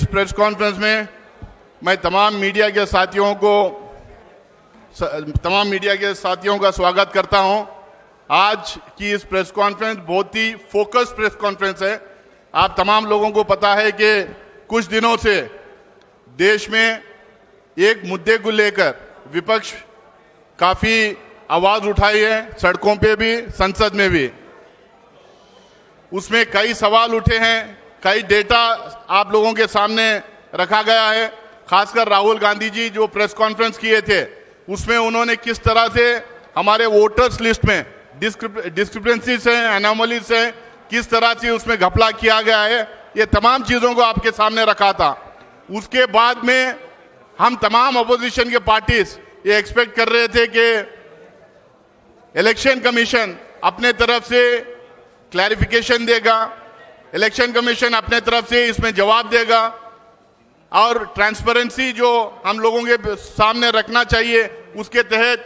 इस press conference में मैं तमाम मीडिया के साथियों का स्वागत करता हूं। आज की इस प्रेस कॉन्फ्रेंस बहुत ही फोकस्ड प्रेस कॉन्फ्रेंस है। आप तमाम लोगों को पता है कि कुछ दिनों से देश में एक मुद्दे को लेकर विपक्ष काफी आवाज उठाई है, सड़कों पे भी, संसद में भी। उसमें कई सवाल उठे हैं, कई डेटा आप लोगों के सामने रखा गया है। खासकर राहुल गांधी जी जो प्रेस कॉन्फ्रेंस किए थे, उसमें उन्होंने किस तरह से हमारे वोटर्स लिस्ट में डिस्क्रिपेंसीज हैं, एनोमलीज हैं, किस तरह से उसमें घपला किया गया है, ये तमाम चीजों को आपके सामने रखा था। उसके बाद में हम तमाम अपोजिशन के पार्टीज ये एक्सपेक्ट कर रहे थे कि इलेक्शन कमीशन अपने तरफ से क्लैरिफिकेशन देगा, इलेक्शन कमीशन अपने तरफ से इसमें जवाब देगा और ट्रांसपेरेंसी जो हम लोगों के सामने रखना चाहिए उसके तहत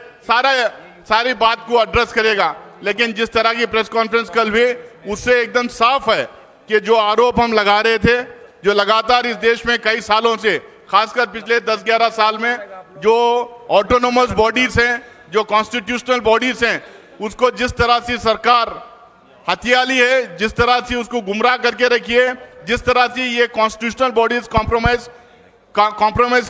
सारी बात को एड्रेस करेगा। लेकिन जिस तरह की प्रेस कॉन्फ्रेंस कल हुई, उससे एकदम साफ है कि जो आरोप हम लगा रहे थे, जो लगातार इस देश में कई सालों से, खासकर पिछले 10-11 साल में जो ऑटोनोमस बॉडीज हैं, जो कॉन्स्टिट्यूशनल बॉडीज हैं, उसको जिस तरह से सरकार हथियाली है, जिस तरह से उसको गुमराह करके रखी है, जिस तरह से ये कॉन्स्टिट्यूशनल बॉडीज कॉम्प्रोमाइज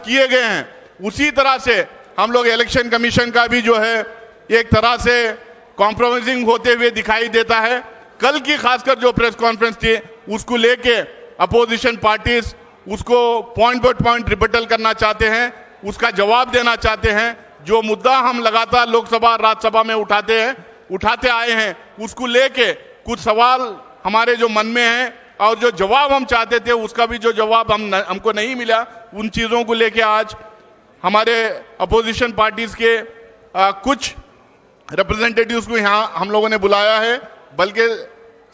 किए गए हैं, उसी तरह से हम लोग इलेक्शन कमीशन का भी जो है एक तरह से कॉम्प्रोमाइजिंग होते हुए दिखाई देता है। कल की खासकर जो प्रेस कॉन्फ्रेंस थी, उसको लेके अपोजिशन पार्टीज उसको पॉइंट बाय पॉइंट रिबटल करना चाहते हैं, उसका जवाब देना चाहते हैं। जो मुद्दा हम लगातार लोकसभा राज्यसभा में उठाते आए हैं, उसको लेके कुछ सवाल हमारे जो मन में हैं और जो जवाब हम चाहते थे, उसका भी जो जवाब हमको नहीं मिला, उन चीजों को लेके आज हमारे अपोजिशन पार्टीज के कुछ रिप्रेजेंटेटिव्स को यहाँ हम लोगों ने बुलाया है। बल्कि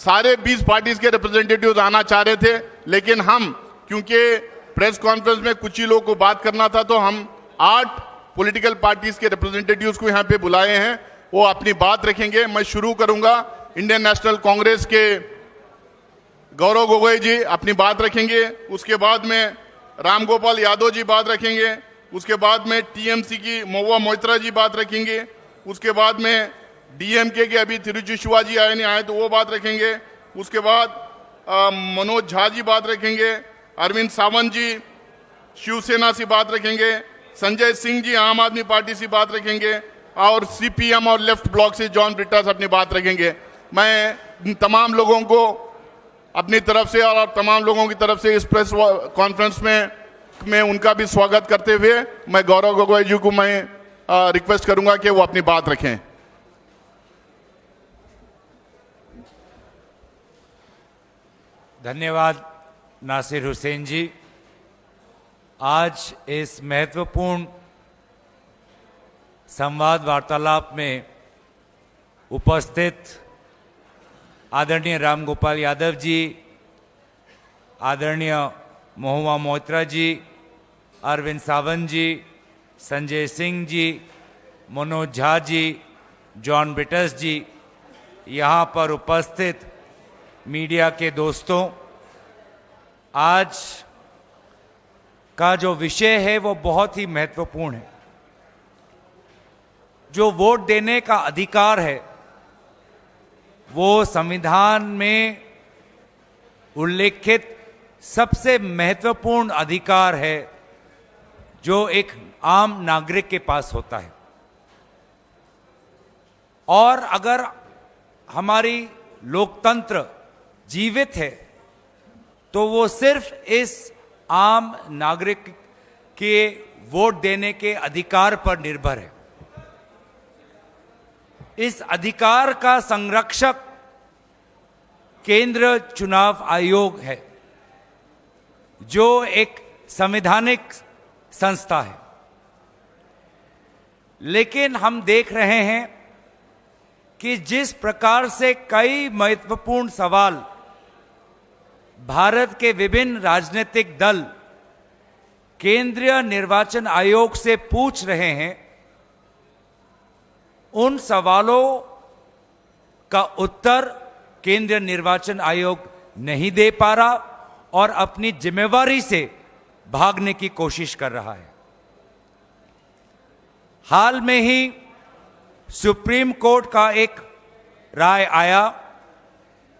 सारे 20 पार्टीज के रिप्रेजेंटेटिव्स आना चाह रहे थे, लेकिन हम क्योंकि प्रेस कॉन्फ्रेंस में कुछ ही लोगों को बात करना था, तो हम 8 पॉलिटिकल पार्टीज के रिप्रेजेंटेटिव्स को यहाँ पे बुलाए हैं। वो अपनी बात रखेंगे। मैं शुरू करूंगा, इंडियन नेशनल कांग्रेस के गौरव गोगोई जी अपनी बात रखेंगे। उसके बाद में राम गोपाल यादव जी बात रखेंगे। उसके बाद में टीएमसी की महुआ मोइत्रा जी बात रखेंगे। उसके बाद में डीएमके के अभी तिरुचि शिवाजी आए नहीं आए तो वो बात रखेंगे। उसके बाद मनोज झा जी बात रखेंगे। अरविंद सावंत जी शिवसेना से बात रखेंगे। संजय सिंह जी आम आदमी पार्टी से बात रखेंगे और सीपीएम और लेफ्ट ब्लॉक से जॉन ब्रिटास अपनी बात रखेंगे। मैं तमाम लोगों को अपनी तरफ से और तमाम लोगों की तरफ से इस प्रेस कॉन्फ्रेंस में उनका भी स्वागत करते हुए मैं गौरव गोगोई जी को मैं रिक्वेस्ट करूंगा कि वो अपनी बात रखें। धन्यवाद नासिर हुसैन जी। आज इस महत्वपूर्ण संवाद वार्तालाप में उपस्थित आदरणीय राम गोपाल यादव जी, आदरणीय महुआ मोइत्रा जी, अरविंद सावंत जी, संजय सिंह जी, मनोज झा जी, जॉन ब्रिटास जी, यहाँ पर उपस्थित मीडिया के दोस्तों, आज का जो विषय है वो बहुत ही महत्वपूर्ण है। जो वोट देने का अधिकार है वो संविधान में उल्लेखित सबसे महत्वपूर्ण अधिकार है जो एक आम नागरिक के पास होता है। और अगर हमारी लोकतंत्र जीवित है तो वो सिर्फ इस आम नागरिक के वोट देने के अधिकार पर निर्भर है। इस अधिकार का संरक्षक केंद्र चुनाव आयोग है, जो एक संवैधानिक संस्था है। लेकिन हम देख रहे हैं कि जिस प्रकार से कई महत्वपूर्ण सवाल भारत के विभिन्न राजनीतिक दल केंद्रीय निर्वाचन आयोग से पूछ रहे हैं, उन सवालों का उत्तर केंद्रीय निर्वाचन आयोग नहीं दे पा रहा और अपनी जिम्मेवारी से भागने की कोशिश कर रहा है। हाल में ही सुप्रीम कोर्ट का एक राय आया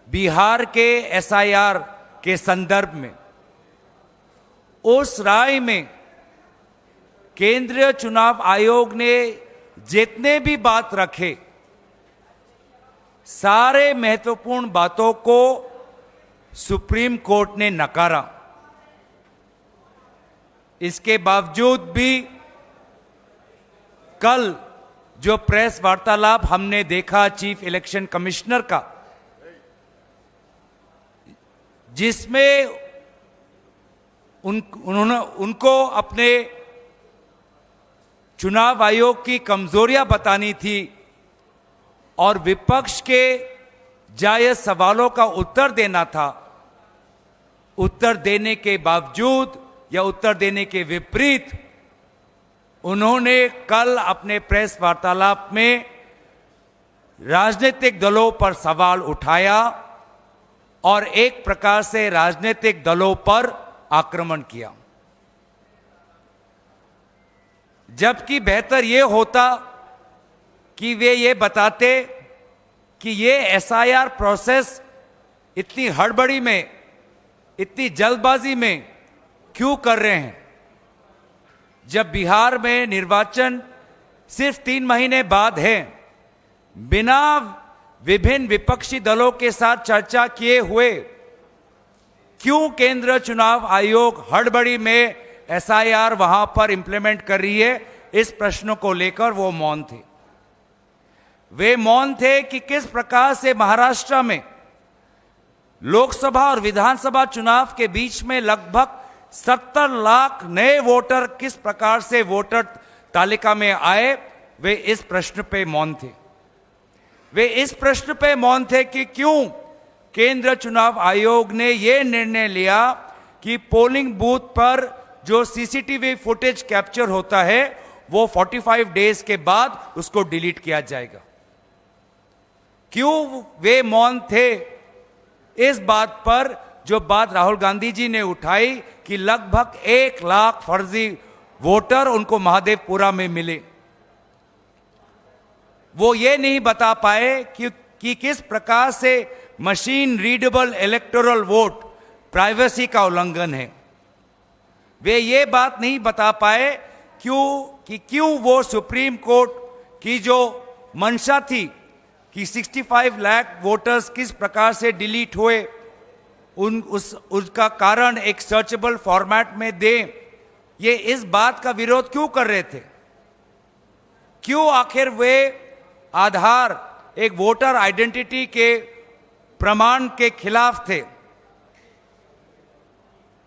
बिहार के एसआईआर के संदर्भ में। उस राय में केंद्रीय चुनाव आयोग ने जितने भी बात रखे, सारे महत्वपूर्ण बातों को सुप्रीम कोर्ट ने नकारा। इसके बावजूद भी कल जो प्रेस वार्तालाप हमने देखा चीफ इलेक्शन कमिश्नर का, जिसमें उनको अपने चुनाव आयोग की कमजोरियां बतानी थी और विपक्ष के जायज सवालों का उत्तर देना था, उत्तर देने के बावजूद या उत्तर देने के विपरीत उन्होंने कल अपने प्रेस वार्तालाप में राजनीतिक दलों पर सवाल उठाया और एक प्रकार से राजनीतिक दलों पर आक्रमण किया। जबकि बेहतर यह होता कि वे ये बताते कि ये एसआईआर प्रोसेस इतनी हड़बड़ी में, इतनी जल्दबाजी में क्यों कर रहे हैं, जब बिहार में निर्वाचन सिर्फ 3 महीने बाद है। बिना विभिन्न विपक्षी दलों के साथ चर्चा किए हुए क्यों केंद्र चुनाव आयोग हड़बड़ी में एसआईआर वहां पर इंप्लीमेंट कर रही है, इस प्रश्न को लेकर वो मौन थे। वे मौन थे कि किस प्रकार से महाराष्ट्र में लोकसभा और विधानसभा चुनाव के बीच में लगभग 70 लाख नए वोटर किस प्रकार से वोटर तालिका में आए, वे इस प्रश्न पे मौन थे। वे इस प्रश्न पे मौन थे कि क्यों केंद्र चुनाव आयोग ने यह निर्णय लिया कि पोलिंग बूथ पर जो सीसीटीवी फुटेज कैप्चर होता है वो 45 डेज के बाद उसको डिलीट किया जाएगा। क्यों वे मौन थे इस बात पर, जो बात राहुल गांधी जी ने उठाई कि लगभग 1 लाख फर्जी वोटर उनको महादेवपुरा में मिले। वो ये नहीं बता पाए कि किस प्रकार से machine readable electoral vote privacy का उल्लंघन है। वे ये बात नहीं बता पाए क्यों वो सुप्रीम कोर्ट की जो मंशा थी कि 65 लाख वोटर्स किस प्रकार से डिलीट हुए, उसका कारण एक सर्चेबल फॉर्मेट में दें, ये इस बात का विरोध क्यों कर रहे थे? क्यों आखिर वे आधार एक वोटर आइडेंटिटी के प्रमाण के खिलाफ थे?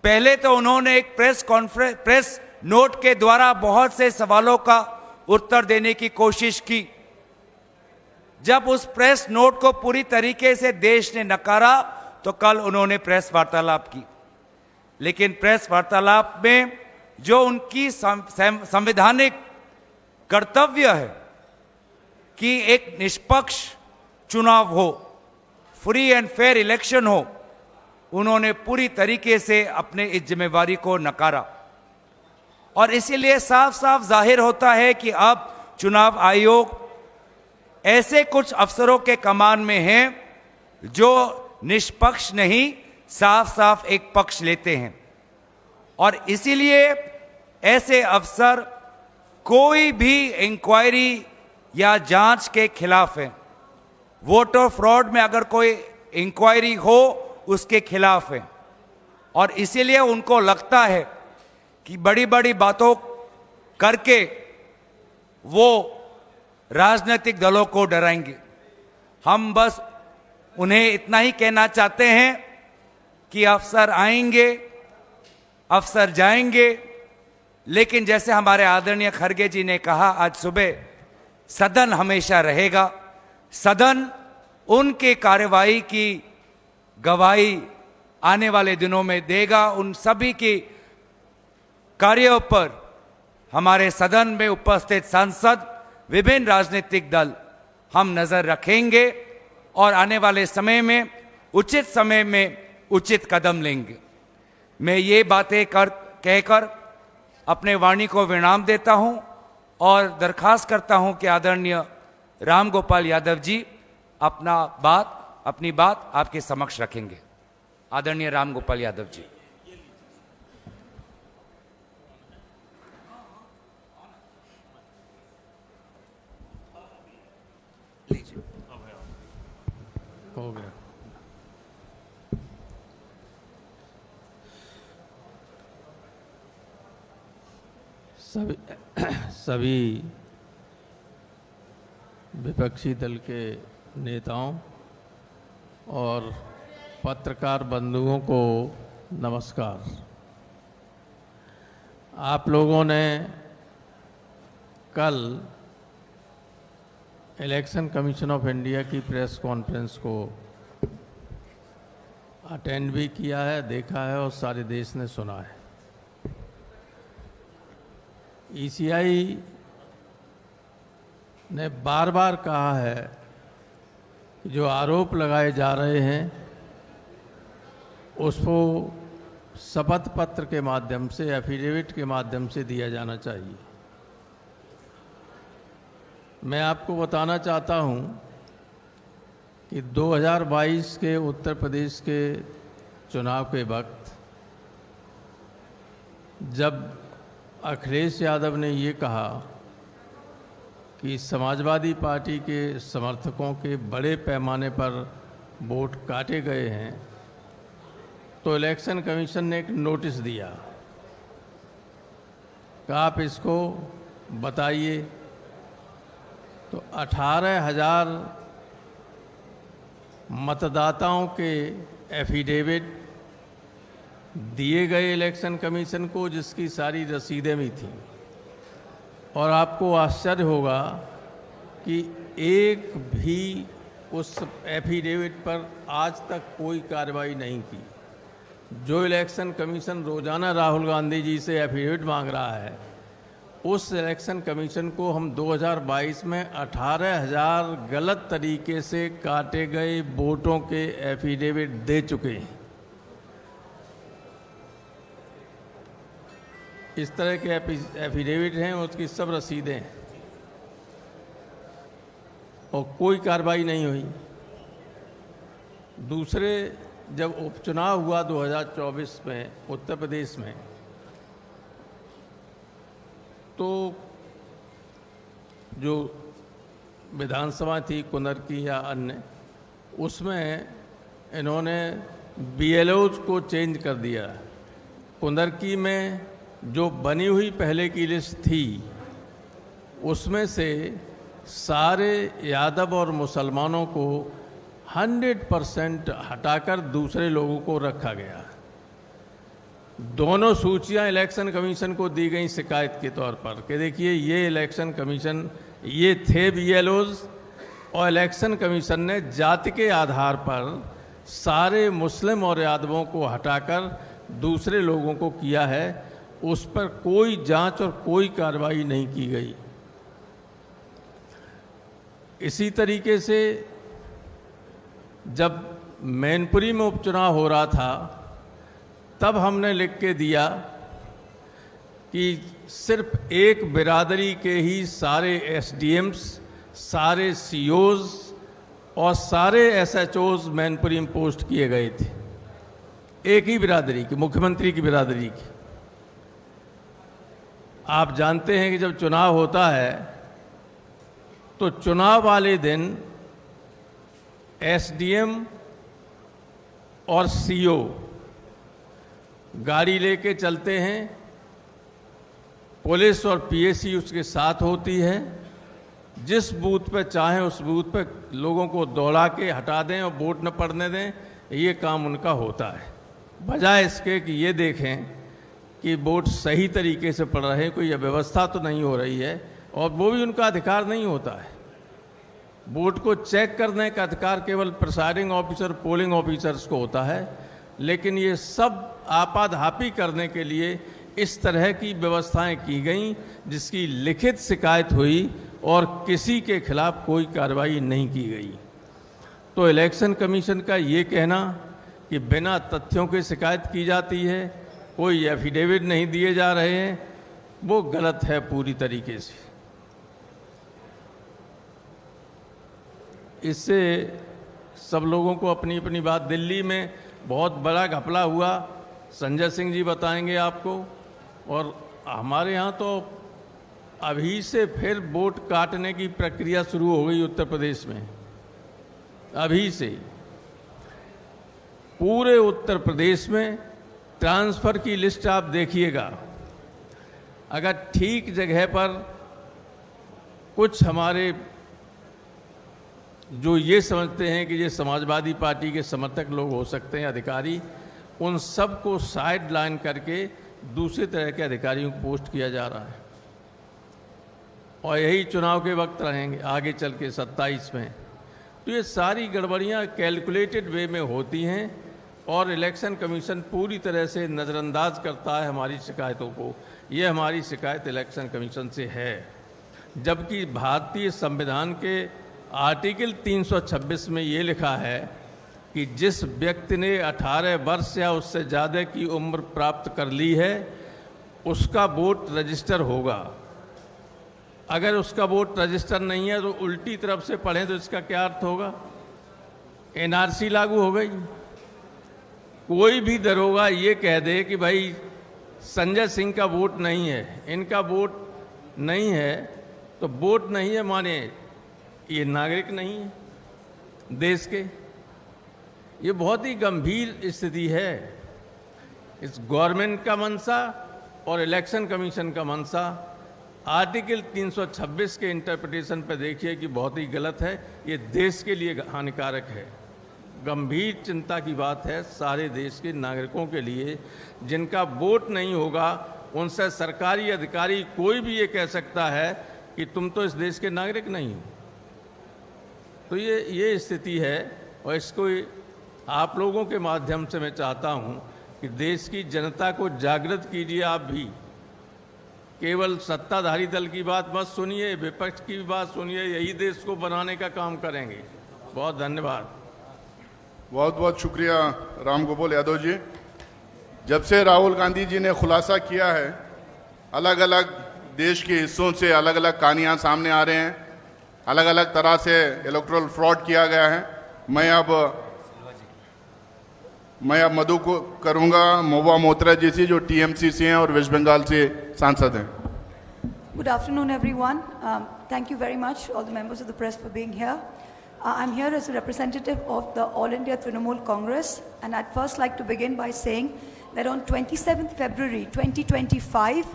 पहले तो उन्होंने एक प्रेस नोट के द्वारा बहुत से सवालों का उत्तर देने की कोशिश की। जब उस प्रेस नोट को पूरी तरीके से देश ने नकारा तो कल उन्होंने प्रेस वार्तालाप की। लेकिन प्रेस वार्तालाप में जो उनकी संवैधानिक कर्तव्य है कि एक निष्पक्ष चुनाव हो, फ्री एंड फेयर इलेक्शन हो, उन्होंने पूरी तरीके से अपने इस जिम्मेवारी को नकारा। और इसीलिए साफ साफ जाहिर होता है कि अब चुनाव आयोग ऐसे कुछ अफसरों के कमान में है जो निष्पक्ष नहीं, साफ साफ एक पक्ष लेते हैं। और इसीलिए ऐसे अफसर कोई भी इंक्वायरी या जांच के खिलाफ है। वोटर फ्रॉड में अगर कोई इंक्वायरी हो उसके खिलाफ है। और इसीलिए उनको लगता है कि बड़ी बड़ी बातों करके वो राजनीतिक दलों को डराएंगे। हम बस उन्हें इतना ही कहना चाहते हैं कि अफसर आएंगे, अफसर जाएंगे, लेकिन जैसे हमारे आदरणीय खड़गे जी ने कहा आज सुबह, सदन हमेशा रहेगा। सदन उनके कार्यवाही की गवाही आने वाले दिनों में देगा। उन सभी की कार्यों पर हमारे सदन में उपस्थित सांसद, विभिन्न राजनीतिक दल हम नजर रखेंगे और आने वाले समय में उचित कदम लेंगे। मैं ये बातें कहकर अपने वाणी को विराम देता हूं और दरखास्त करता हूं कि आदरणीय राम गोपाल यादव जी अपनी बात आपके समक्ष रखेंगे। आदरणीय राम गोपाल यादव जी। हो गया। सभी विपक्षी दल के नेताओं और पत्रकार बंधुओं को नमस्कार। आप लोगों ने कल इलेक्शन कमीशन ऑफ इंडिया की प्रेस कॉन्फ्रेंस को अटेंड भी किया है, देखा है और सारे देश ने सुना है। ईसीआई ने बार बार कहा है कि जो आरोप लगाए जा रहे हैं उसको शपथ पत्र के माध्यम से, एफिडेविट के माध्यम से दिया जाना चाहिए। मैं आपको बताना चाहता हूं कि 2022 के उत्तर प्रदेश के चुनाव के वक्त जब अखिलेश यादव ने ये कहा कि समाजवादी पार्टी के समर्थकों के बड़े पैमाने पर वोट काटे गए हैं, तो इलेक्शन कमीशन ने एक नोटिस दिया कि आप इसको बताइए। तो 18,000 मतदाताओं के एफिडेविट दिए गए इलेक्शन कमीशन को, जिसकी सारी रसीदें भी थीं। और आपको आश्चर्य होगा कि एक भी उस एफिडेविट पर आज तक कोई कार्रवाई नहीं की। जो इलेक्शन कमीशन रोजाना राहुल गांधी जी से एफिडेविट मांग रहा है, उस इलेक्शन कमीशन को हम 2022 में 18,000 गलत तरीके से काटे गए वोटों के एफिडेविट दे चुके हैं। इस तरह के एफिडेविट हैं, उसकी सब रसीदें हैं और कोई कार्रवाई नहीं हुई। दूसरे, जब उपचुनाव हुआ 2024 में उत्तर प्रदेश में, तो जो विधानसभा थी कुंदर की या अन्य, उसमें इन्होंने बीएलओज को चेंज कर दिया। कुंदर की में जो बनी हुई पहले की लिस्ट थी, उसमें से सारे यादव और मुसलमानों को 100% हटाकर दूसरे लोगों को रखा गया। दोनों सूचियां इलेक्शन कमीशन को दी गई शिकायत के तौर पर कि देखिए ये इलेक्शन कमीशन, ये थे बीएलओज, और इलेक्शन कमीशन ने जाति के आधार पर सारे मुस्लिम और यादवों को हटाकर दूसरे लोगों को किया है। उस पर कोई जांच और कोई कार्रवाई नहीं की गई। इसी तरीके से जब मैनपुरी में उपचुनाव हो रहा था, तब हमने लिख के दिया कि सिर्फ एक बिरादरी के ही सारे एसडीएम्स, सारे सीओज और सारे एसएचओज मैनपुरी में पोस्ट किए गए थे। एक ही बिरादरी की, मुख्यमंत्री की बिरादरी की। आप जानते हैं कि जब चुनाव होता है तो चुनाव वाले दिन एसडीएम और सीओ गाड़ी लेके चलते हैं, पुलिस और पीएसी उसके साथ होती है। जिस बूथ पे चाहें उस बूथ पे लोगों को दौड़ा के हटा दें और वोट न पड़ने दें, ये काम उनका होता है। बजाय इसके कि ये देखें कि वोट सही तरीके से पड़ रहे, कोई अव्यवस्था तो नहीं हो रही है, और वो भी उनका अधिकार नहीं होता है। वोट को चेक करने का अधिकार केवल प्रिसाइडिंग ऑफिसर, पोलिंग ऑफिसर्स को होता है। लेकिन ये सब आपाधापी करने के लिए इस तरह की व्यवस्थाएं की गई, जिसकी लिखित शिकायत हुई और किसी के खिलाफ कोई कार्रवाई नहीं की गई। तो इलेक्शन कमीशन का ये कहना कि बिना तथ्यों की शिकायत की जाती है, कोई एफिडेविट नहीं दिए जा रहे हैं, वो गलत है पूरी तरीके से। इससे सब लोगों को अपनी अपनी बात, दिल्ली में बहुत बड़ा घपला हुआ, संजय सिंह जी बताएंगे आपको। और हमारे यहाँ तो अभी से फिर वोट काटने की प्रक्रिया शुरू हो गई उत्तर प्रदेश में। अभी से पूरे उत्तर प्रदेश में ट्रांसफ़र की लिस्ट आप देखिएगा। अगर ठीक जगह पर कुछ हमारे जो ये समझते हैं कि ये समाजवादी पार्टी के समर्थक लोग हो सकते हैं अधिकारी, उन सब को साइड लाइन करके दूसरे तरह के अधिकारियों को पोस्ट किया जा रहा है। और यही चुनाव के वक्त रहेंगे आगे चल के 27 में। तो ये सारी गड़बड़ियाँ कैलकुलेटेड वे में होती हैं और इलेक्शन कमीशन पूरी तरह से नज़रअंदाज करता है हमारी शिकायतों को। ये हमारी शिकायत इलेक्शन कमीशन से है, जबकि भारतीय संविधान के आर्टिकल 326 में ये लिखा है कि जिस व्यक्ति ने 18 वर्ष या उससे ज़्यादा की उम्र प्राप्त कर ली है उसका वोट रजिस्टर होगा। अगर उसका वोट रजिस्टर नहीं है तो उल्टी तरफ से पढ़ें तो इसका क्या अर्थ होगा? एनआरसी लागू हो गई। कोई भी दरोगा ये कह दे कि भाई संजय सिंह का वोट नहीं है, इनका वोट नहीं है, तो वोट नहीं है माने ये नागरिक नहीं है देश के। ये बहुत ही गंभीर स्थिति है। इस गवर्नमेंट का मंशा और इलेक्शन कमीशन का मंशा आर्टिकल 326 के इंटरप्रिटेशन पर देखिए कि बहुत ही गलत है। ये देश के लिए हानिकारक है। गंभीर चिंता की बात है सारे देश के नागरिकों के लिए। जिनका वोट नहीं होगा उनसे सरकारी अधिकारी कोई भी ये कह सकता है कि तुम तो इस देश के नागरिक नहीं हो। तो ये स्थिति है और इसको आप लोगों के माध्यम से मैं चाहता हूं कि देश की जनता को जागृत कीजिए। आप भी केवल सत्ताधारी दल की बात मत सुनिए, विपक्ष की भी बात सुनिए। यही देश को बनाने का काम करेंगे। बहुत धन्यवाद। बहुत बहुत शुक्रिया राम गोपाल यादव जी। जब से राहुल गांधी जी ने खुलासा किया है, अलग अलग देश के हिस्सों से अलग अलग कहानियां सामने आ रहे हैं, अलग अलग तरह से इलेक्टोरल फ्रॉड किया गया है। मैं अब मधु को करूंगा महुआ मोइत्रा जी से, जो टीएमसी से हैं और वेस्ट बंगाल से सांसद हैं। Good afternoon, everyone. Thank you very much, all the members of the press, for being here. I'm here as a representative of the All India Trinamool Congress, and I'd first like to begin by saying that on 27th February 2025,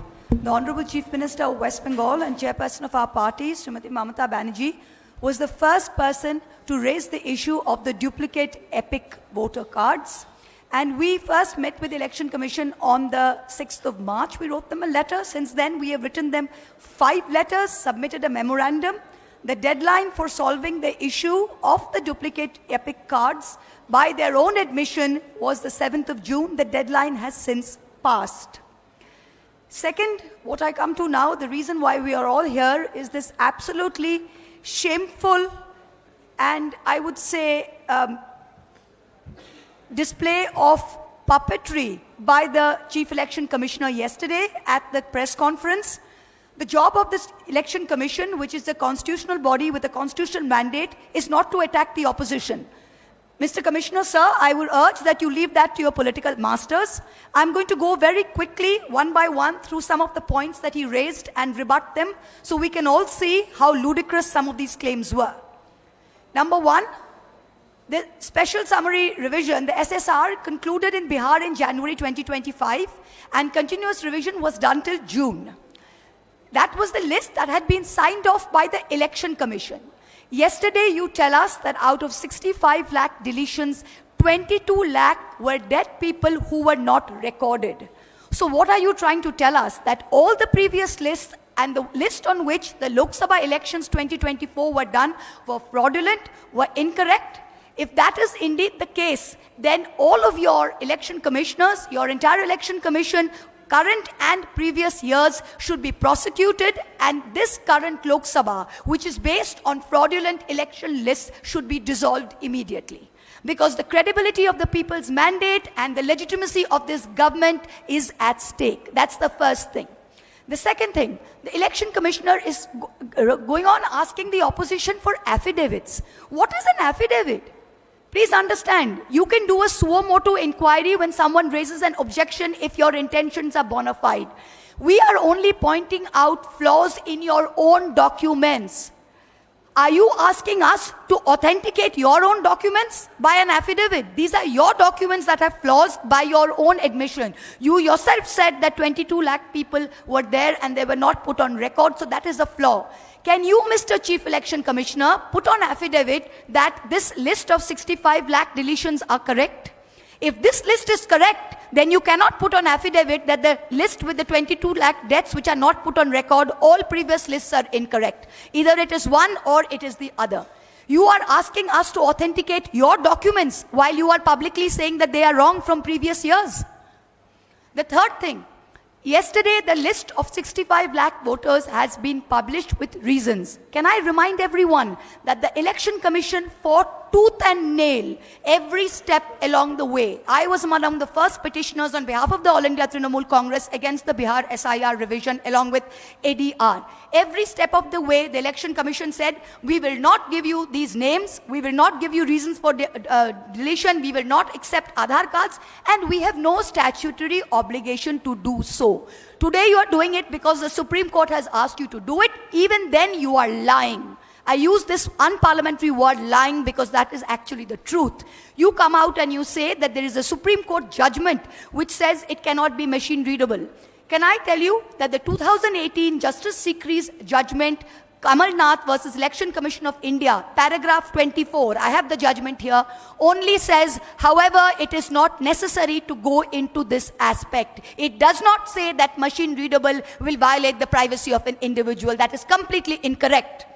the Honorable Chief Minister of West Bengal and Chairperson of our party, Srimati Mamata Banerjee, was the first person to raise the issue of the duplicate EPIC voter cards. And we first met with the Election Commission on the 6th of March. We wrote them a letter. Since then, we have written them 5 letters, submitted a memorandum. The deadline for solving the issue of the duplicate EPIC cards, by their own admission, was the 7th of June. The deadline has since passed. Second, what I come to now, the reason why we are all here is this absolutely shameful and I would say display of puppetry by the Chief Election Commissioner yesterday at the press conference. The job of this Election Commission, which is the constitutional body with a constitutional mandate, is not to attack the opposition. Mr. Commissioner, sir, I would urge that you leave that to your political masters. I'm going to go very quickly, one by one, through some of the points that he raised and rebut them so we can all see how ludicrous some of these claims were. Number one, the special summary revision, the SSR, concluded in Bihar in January 2025 and continuous revision was done till June. That was the list that had been signed off by the Election Commission. Yesterday, you tell us that out of 65 lakh deletions, 22 lakh were dead people who were not recorded. So what are you trying to tell us? That all the previous lists and the list on which the Lok Sabha elections 2024 were done were fraudulent, were incorrect? If that is indeed the case, then all of your election commissioners, your entire election commission, current and previous years, should be prosecuted, and this current Lok Sabha, which is based on fraudulent election lists, should be dissolved immediately. because the credibility of the people's mandate and the legitimacy of this government is at stake. That's the first thing. The second thing, the election commissioner is going on asking the opposition for affidavits. What is an affidavit? Please understand, you can do a suo motu inquiry when someone raises an objection if your intentions are bona fide. We are only pointing out flaws in your own documents. Are you asking us to authenticate your own documents by an affidavit? These are your documents that have flaws by your own admission. You yourself said that 22 lakh people were there and they were not put on record, so that is a flaw. Can you, Mr. Chief Election Commissioner, put on affidavit that this list of 65 lakh deletions are correct? If this list is correct, then you cannot put on affidavit that the list with the 22 lakh deaths which are not put on record, all previous lists are incorrect. Either it is one or it is the other. You are asking us to authenticate your documents while you are publicly saying that they are wrong from previous years. The third thing, yesterday the list of 65 lakh voters has been published with reasons. Can I remind everyone that the Election Commission fought tooth and nail every step along the way. I was among the first petitioners on behalf of the All India Trinamool Congress against the Bihar SIR revision along with ADR. Every step of the way, the Election Commission said, we will not give you these names, we will not give you reasons for deletion, we will not accept Aadhaar cards, and we have no statutory obligation to do so. Today you are doing it because the Supreme Court has asked you to do it. Even then you are lying. I use this unparliamentary word lying because that is actually the truth. You come out and you say that there is a Supreme Court judgment which says it cannot be machine readable. Can I tell you that the 2018 Justice Sikri's judgment, Kamal Nath versus Election Commission of India, paragraph 24, I have the judgment here, only says, however, it is not necessary to go into this aspect. It does not say that machine readable will violate the privacy of an individual. That is completely incorrect.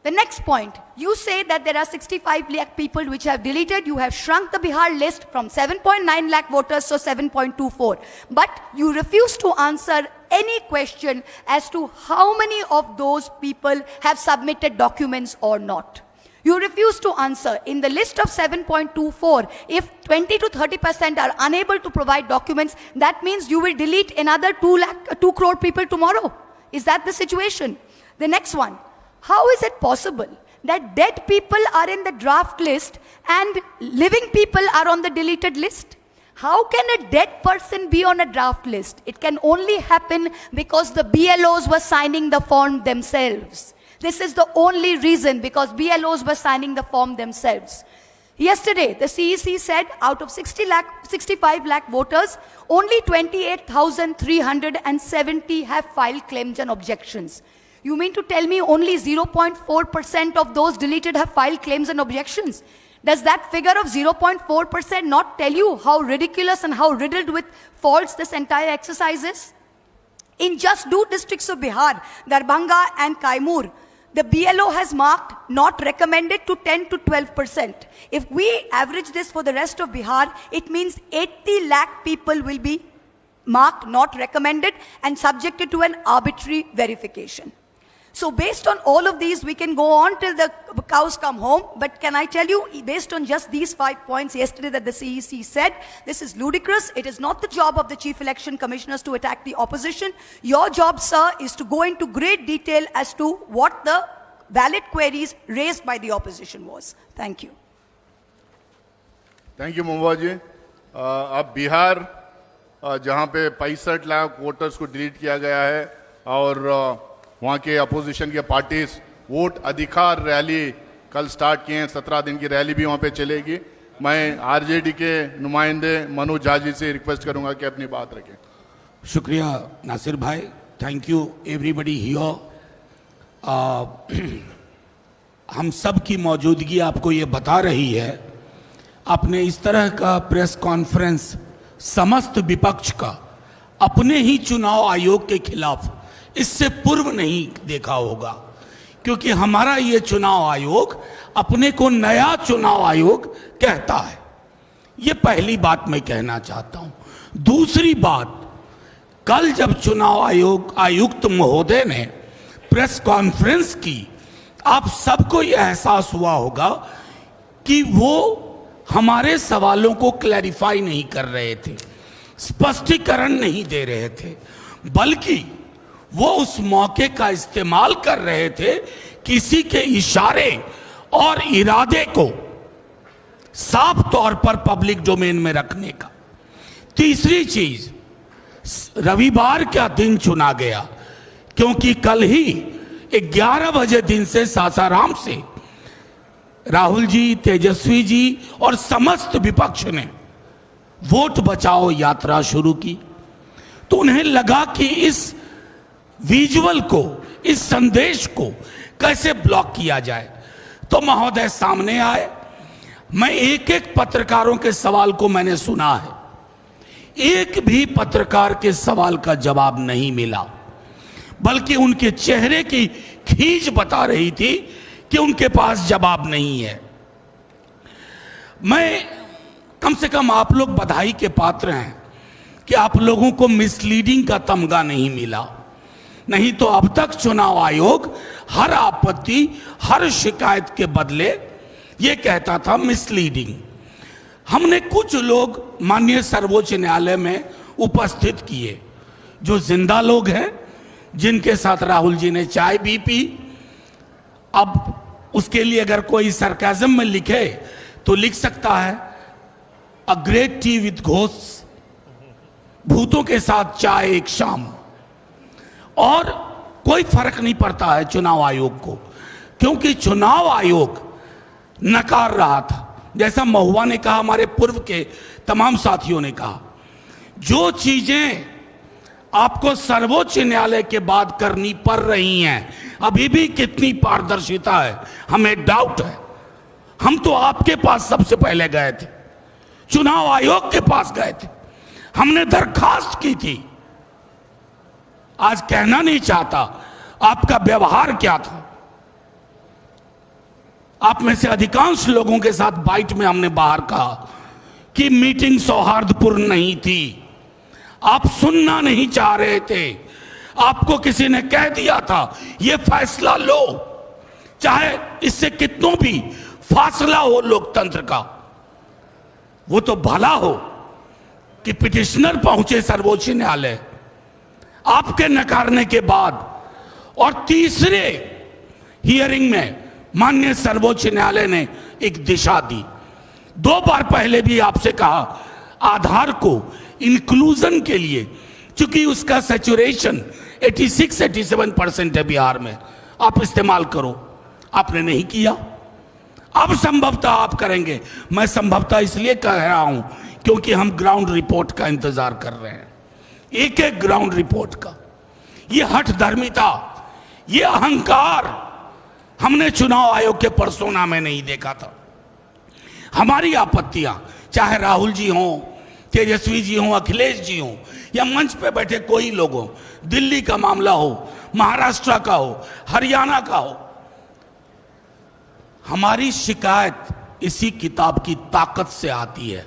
The next point, you say that there are 65 lakh people which have deleted. You have shrunk the Bihar list from 7.9 lakh voters, so 7.24. But you refuse to answer any question as to how many of those people have submitted documents or not. You refuse to answer. In the list of 7.24, if 20 to 30% are unable to provide documents, that means you will delete another 2 crore people tomorrow. Is that the situation? The next one. How is it possible that dead people are in the draft list and living people are on the deleted list? How can a dead person be on a draft list? It can only happen because the BLOs were signing the form themselves. This is the only reason, because BLOs were signing the form themselves. Yesterday, the CEC said out of 65 lakh voters, only 28,370 have filed claims and objections. You mean to tell me only 0.4% of those deleted have filed claims and objections? Does that figure of 0.4% not tell you how ridiculous and how riddled with faults this entire exercise is? In just 2 districts of Bihar, Darbhanga and Kaimur, the BLO has marked not recommended to 10 to 12%. If we average this for the rest of Bihar, it means 80 lakh people will be marked not recommended and subjected to an arbitrary verification. So based on all of these, we can go on till the cows come home. But can I tell you, based on just these 5 points yesterday that the CEC said, this is ludicrous. It is not the job of the Chief Election Commissioners to attack the opposition. Your job, sir, is to go into great detail as to what the valid queries raised by the opposition was. Thank you. Thank you Mahua ji. अब बिहार जहां पे 65 lakh voters को delete किया गया है और वहाँ के अपोजिशन के पार्टीज वोट अधिकार रैली कल स्टार्ट किए हैं. 17 दिन की रैली भी वहाँ पे चलेगी. मैं आरजेडी के नुमाइंदे मनोज झा जी से रिक्वेस्ट करूंगा कि अपनी बात रखें. शुक्रिया नासिर भाई. Thank you everybody here. हम सब की मौजूदगी आपको ये बता रही है. आपने इस तरह का प्रेस कॉन्फ्रेंस समस्त विपक्ष का अपने ही चुनाव आयोग के खिलाफ इससे पूर्व नहीं देखा होगा, क्योंकि हमारा ये चुनाव आयोग अपने को नया चुनाव आयोग कहता है. ये पहली बात मैं कहना चाहता हूं. दूसरी बात, कल जब चुनाव आयोग आयुक्त महोदय ने प्रेस कॉन्फ्रेंस की, आप सबको यह एहसास हुआ होगा कि वो हमारे सवालों को क्लैरिफाई नहीं कर रहे थे, स्पष्टीकरण नहीं दे रहे थे, बल्कि वो उस मौके का इस्तेमाल कर रहे थे किसी के इशारे और इरादे को साफ तौर पर पब्लिक डोमेन में रखने का। तीसरी चीज, रविवार का दिन चुना गया क्योंकि कल ही 11 बजे दिन से सासाराम से राहुल जी, तेजस्वी जी और समस्त विपक्ष ने वोट बचाओ यात्रा शुरू की। तो उन्हें लगा कि इस विजुअल को, इस संदेश को कैसे ब्लॉक किया जाए। तो महोदय सामने आए। मैं एक एक पत्रकारों के सवाल को मैंने सुना है, एक भी पत्रकार के सवाल का जवाब नहीं मिला, बल्कि उनके चेहरे की खींच बता रही थी कि उनके पास जवाब नहीं है। मैं कम से कम आप लोग बधाई के पात्र हैं कि आप लोगों को मिसलीडिंग का तमगा नहीं मिला। नहीं तो अब तक चुनाव आयोग हर आपत्ति, हर शिकायत के बदले ये कहता था मिसलीडिंग। हमने कुछ लोग माननीय सर्वोच्च न्यायालय में उपस्थित किए, जो जिंदा लोग हैं, जिनके साथ राहुल जी ने चाय भी पी। अब उसके लिए अगर कोई सरकाज़म में लिखे तो लिख सकता है a great T with ghost, भूतों के साथ चाय एक शाम। और कोई फर्क नहीं पड़ता है चुनाव आयोग को, क्योंकि चुनाव आयोग नकार रहा था। जैसा महुआ ने कहा, हमारे पूर्व के तमाम साथियों ने कहा, जो चीजें आपको सर्वोच्च न्यायालय के बाद करनी पड़ रही हैं, अभी भी कितनी पारदर्शिता है हमें डाउट है। हम तो आपके पास सबसे पहले गए थे, चुनाव आयोग के पास गए थे, हमने दरखास्त की थी। आज कहना नहीं चाहता आपका व्यवहार क्या था। आप में से अधिकांश लोगों के साथ बाइट में हमने बाहर कहा कि मीटिंग सौहार्दपूर्ण नहीं थी, आप सुनना नहीं चाह रहे थे। आपको किसी ने कह दिया था यह फैसला लो, चाहे इससे कितनों भी फासला हो लोकतंत्र का। वो तो भला हो कि पिटिशनर पहुंचे सर्वोच्च न्यायालय आपके नकारने के बाद, और तीसरे हियरिंग में माननीय सर्वोच्च न्यायालय ने एक दिशा दी। 2 बार पहले भी आपसे कहा आधार को इंक्लूजन के लिए, चूंकि उसका सैचुरेशन 86-87% है बिहार में, आप इस्तेमाल करो। आपने नहीं किया। अब संभवतः आप करेंगे। मैं संभवतः इसलिए कह रहा हूं क्योंकि हम ग्राउंड रिपोर्ट का इंतजार कर रहे हैं, एक एक ग्राउंड रिपोर्ट का। ये हठधर्मिता, ये अहंकार हमने चुनाव आयोग के पर्सोना में नहीं देखा था। हमारी आपत्तियां, चाहे राहुल जी हों, तेजस्वी जी हों, अखिलेश जी हों, या मंच पे बैठे कोई लोग हों, दिल्ली का मामला हो, महाराष्ट्र का हो, हरियाणा का हो, हमारी शिकायत इसी किताब की ताकत से आती है।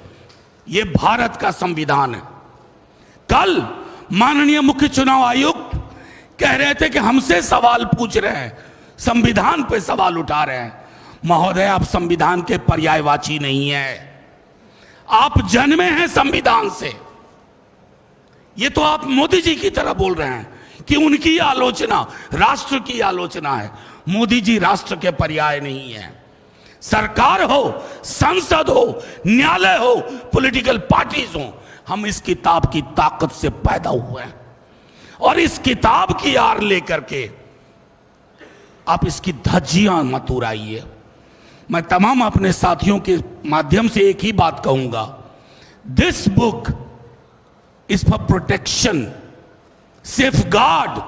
ये भारत का संविधान है। कल माननीय मुख्य चुनाव आयुक्त कह रहे थे कि हमसे सवाल पूछ रहे हैं, संविधान पे सवाल उठा रहे हैं। महोदय, आप संविधान के पर्यायवाची नहीं है, आप जन्मे हैं संविधान से। ये तो आप मोदी जी की तरह बोल रहे हैं कि उनकी आलोचना राष्ट्र की आलोचना है। मोदी जी राष्ट्र के पर्याय नहीं है। सरकार हो, संसद हो, न्यायालय हो, पॉलिटिकल पार्टीज हो, हम इस किताब की ताकत से पैदा हुए हैं। और इस किताब की आड़ लेकर के आप इसकी धज्जियां मत उड़ाइए। मैं तमाम अपने साथियों के माध्यम से एक ही बात कहूंगा, this book is for protection, safeguard,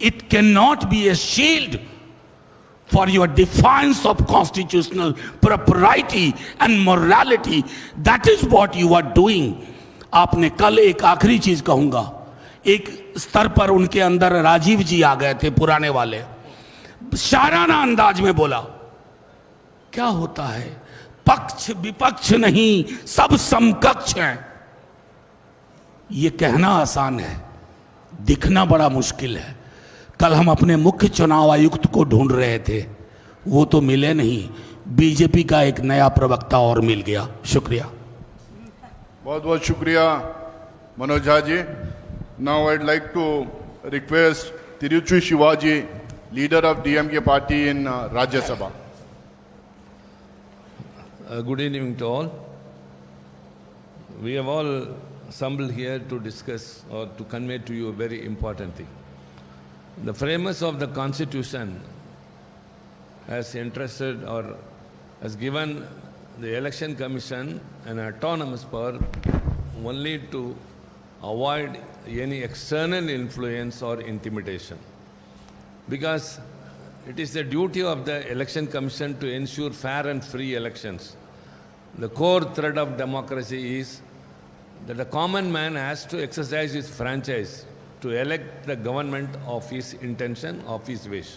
it can not be A shield for your defiance of constitutional propriety and morality. That is what you are doing. आपने कल, एक आखिरी चीज कहूंगा, एक स्तर पर उनके अंदर राजीव जी आ गए थे, पुराने वाले, शायराना अंदाज में बोला, क्या होता है पक्ष विपक्ष नहीं, सब समकक्ष हैं। ये कहना आसान है, दिखना बड़ा मुश्किल है। कल हम अपने मुख्य चुनाव आयुक्त को ढूंढ रहे थे, वो तो मिले नहीं, बीजेपी का एक नया प्रवक्ता और मिल गया। शुक्रिया। बहुत बहुत शुक्रिया Manoj Jha ji. Now I'd like to request Tiruchi Shivaji, leader of DMK party in Rajya. Good evening to all. We have all assembled here to discuss or to convey to you a very important thing. The framers of the Constitution has entrusted or has given the Election Commission an autonomous power only to avoid any external influence or intimidation. Because it is the duty of the Election Commission to ensure fair and free elections. The core thread of democracy is that the common man has to exercise his franchise to elect the government of his intention, of his wish.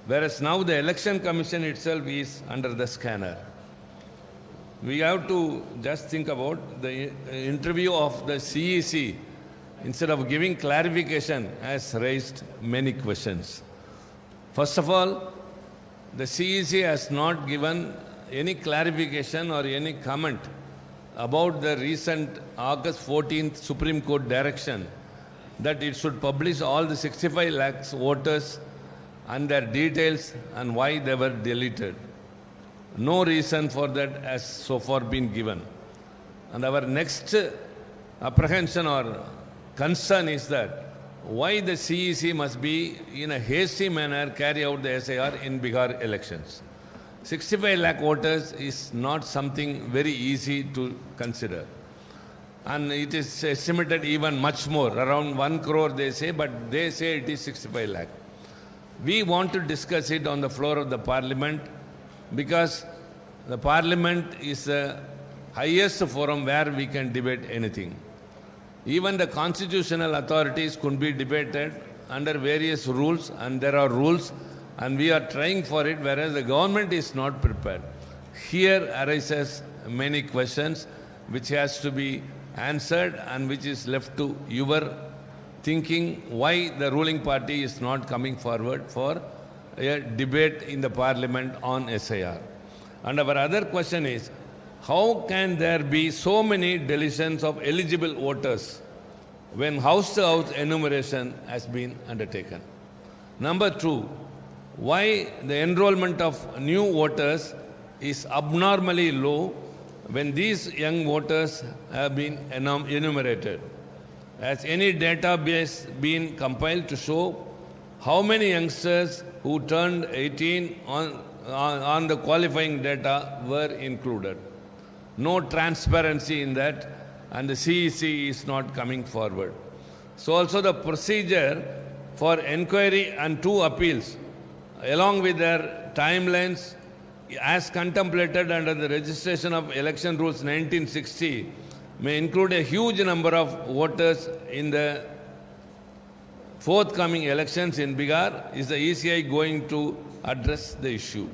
Whereas now the Election Commission itself is under the scanner. We have to just think about the interview of the CEC, instead of giving clarification, has raised many questions. First of all, the CEC has not given any clarification or any comment about the recent August 14th Supreme Court direction that it should publish all the 65 lakhs voters and their details and why they were deleted. No reason for that has so far been given. And our next apprehension or concern is that why the CEC must be in a hasty manner carry out the SIR in Bihar elections. 65 lakh voters is not something very easy to consider. And it is estimated even much more, around 1 crore they say, but they say it is 65 lakh. We want to discuss it on the floor of the parliament because the parliament is the highest forum where we can debate anything. Even the constitutional authorities could be debated under various rules, and there are rules, and we are trying for it, whereas the government is not prepared. Here arises many questions which has to be answered and which is left to your thinking why the ruling party is not coming forward for a debate in the parliament on SIR. And our other question is, how can there be so many deletions of eligible voters when house-to-house enumeration has been undertaken? Number two, why the enrollment of new voters is abnormally low when these young voters have been enumerated? Has any database been compiled to show how many youngsters who turned 18 on the qualifying data were included? No transparency in that, and the CEC is not coming forward. So also the procedure for inquiry and 2 appeals, along with their timelines, as contemplated under the registration of election rules 1960, may include a huge number of voters in the forthcoming elections in Bihar. Is the ECI going to address the issue?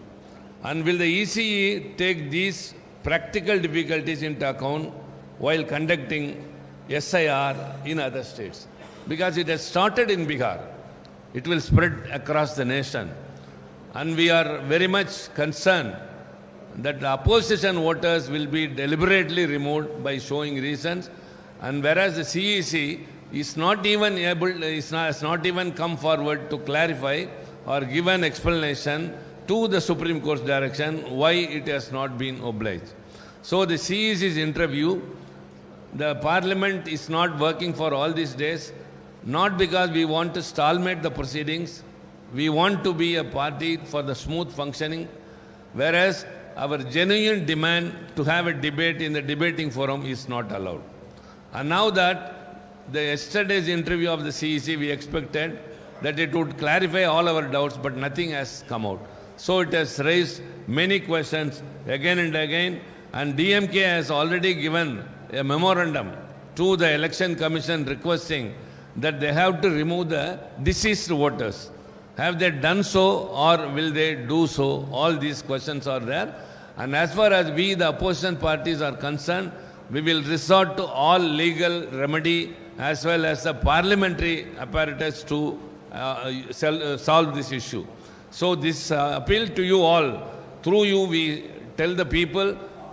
And will the ECE take these practical difficulties into account while conducting SIR in other states? Because it has started in Bihar, it will spread across the nation. And we are very much concerned that the opposition voters will be deliberately removed by showing reasons, and whereas the CEC is not even has not even come forward to clarify or give an explanation to the Supreme Court's direction why it has not been obliged. So the CEC's interview, the Parliament is not working for all these days, not because we want to stalemate the proceedings. We want to be a party for the smooth functioning, whereas our genuine demand to have a debate in the debating forum is not allowed. And now that the yesterday's interview of the CEC, we expected that it would clarify all our doubts, but nothing has come out. So it has raised many questions again and again, and DMK has already given a memorandum to the Election Commission requesting that they have to remove the deceased voters. Have they done so, or will they do so? All these questions are there. And as far as we, the opposition parties, are concerned, we will resort to all legal remedy as well as the parliamentary apparatus to solve this issue. So this appeal to you all through you we tell the people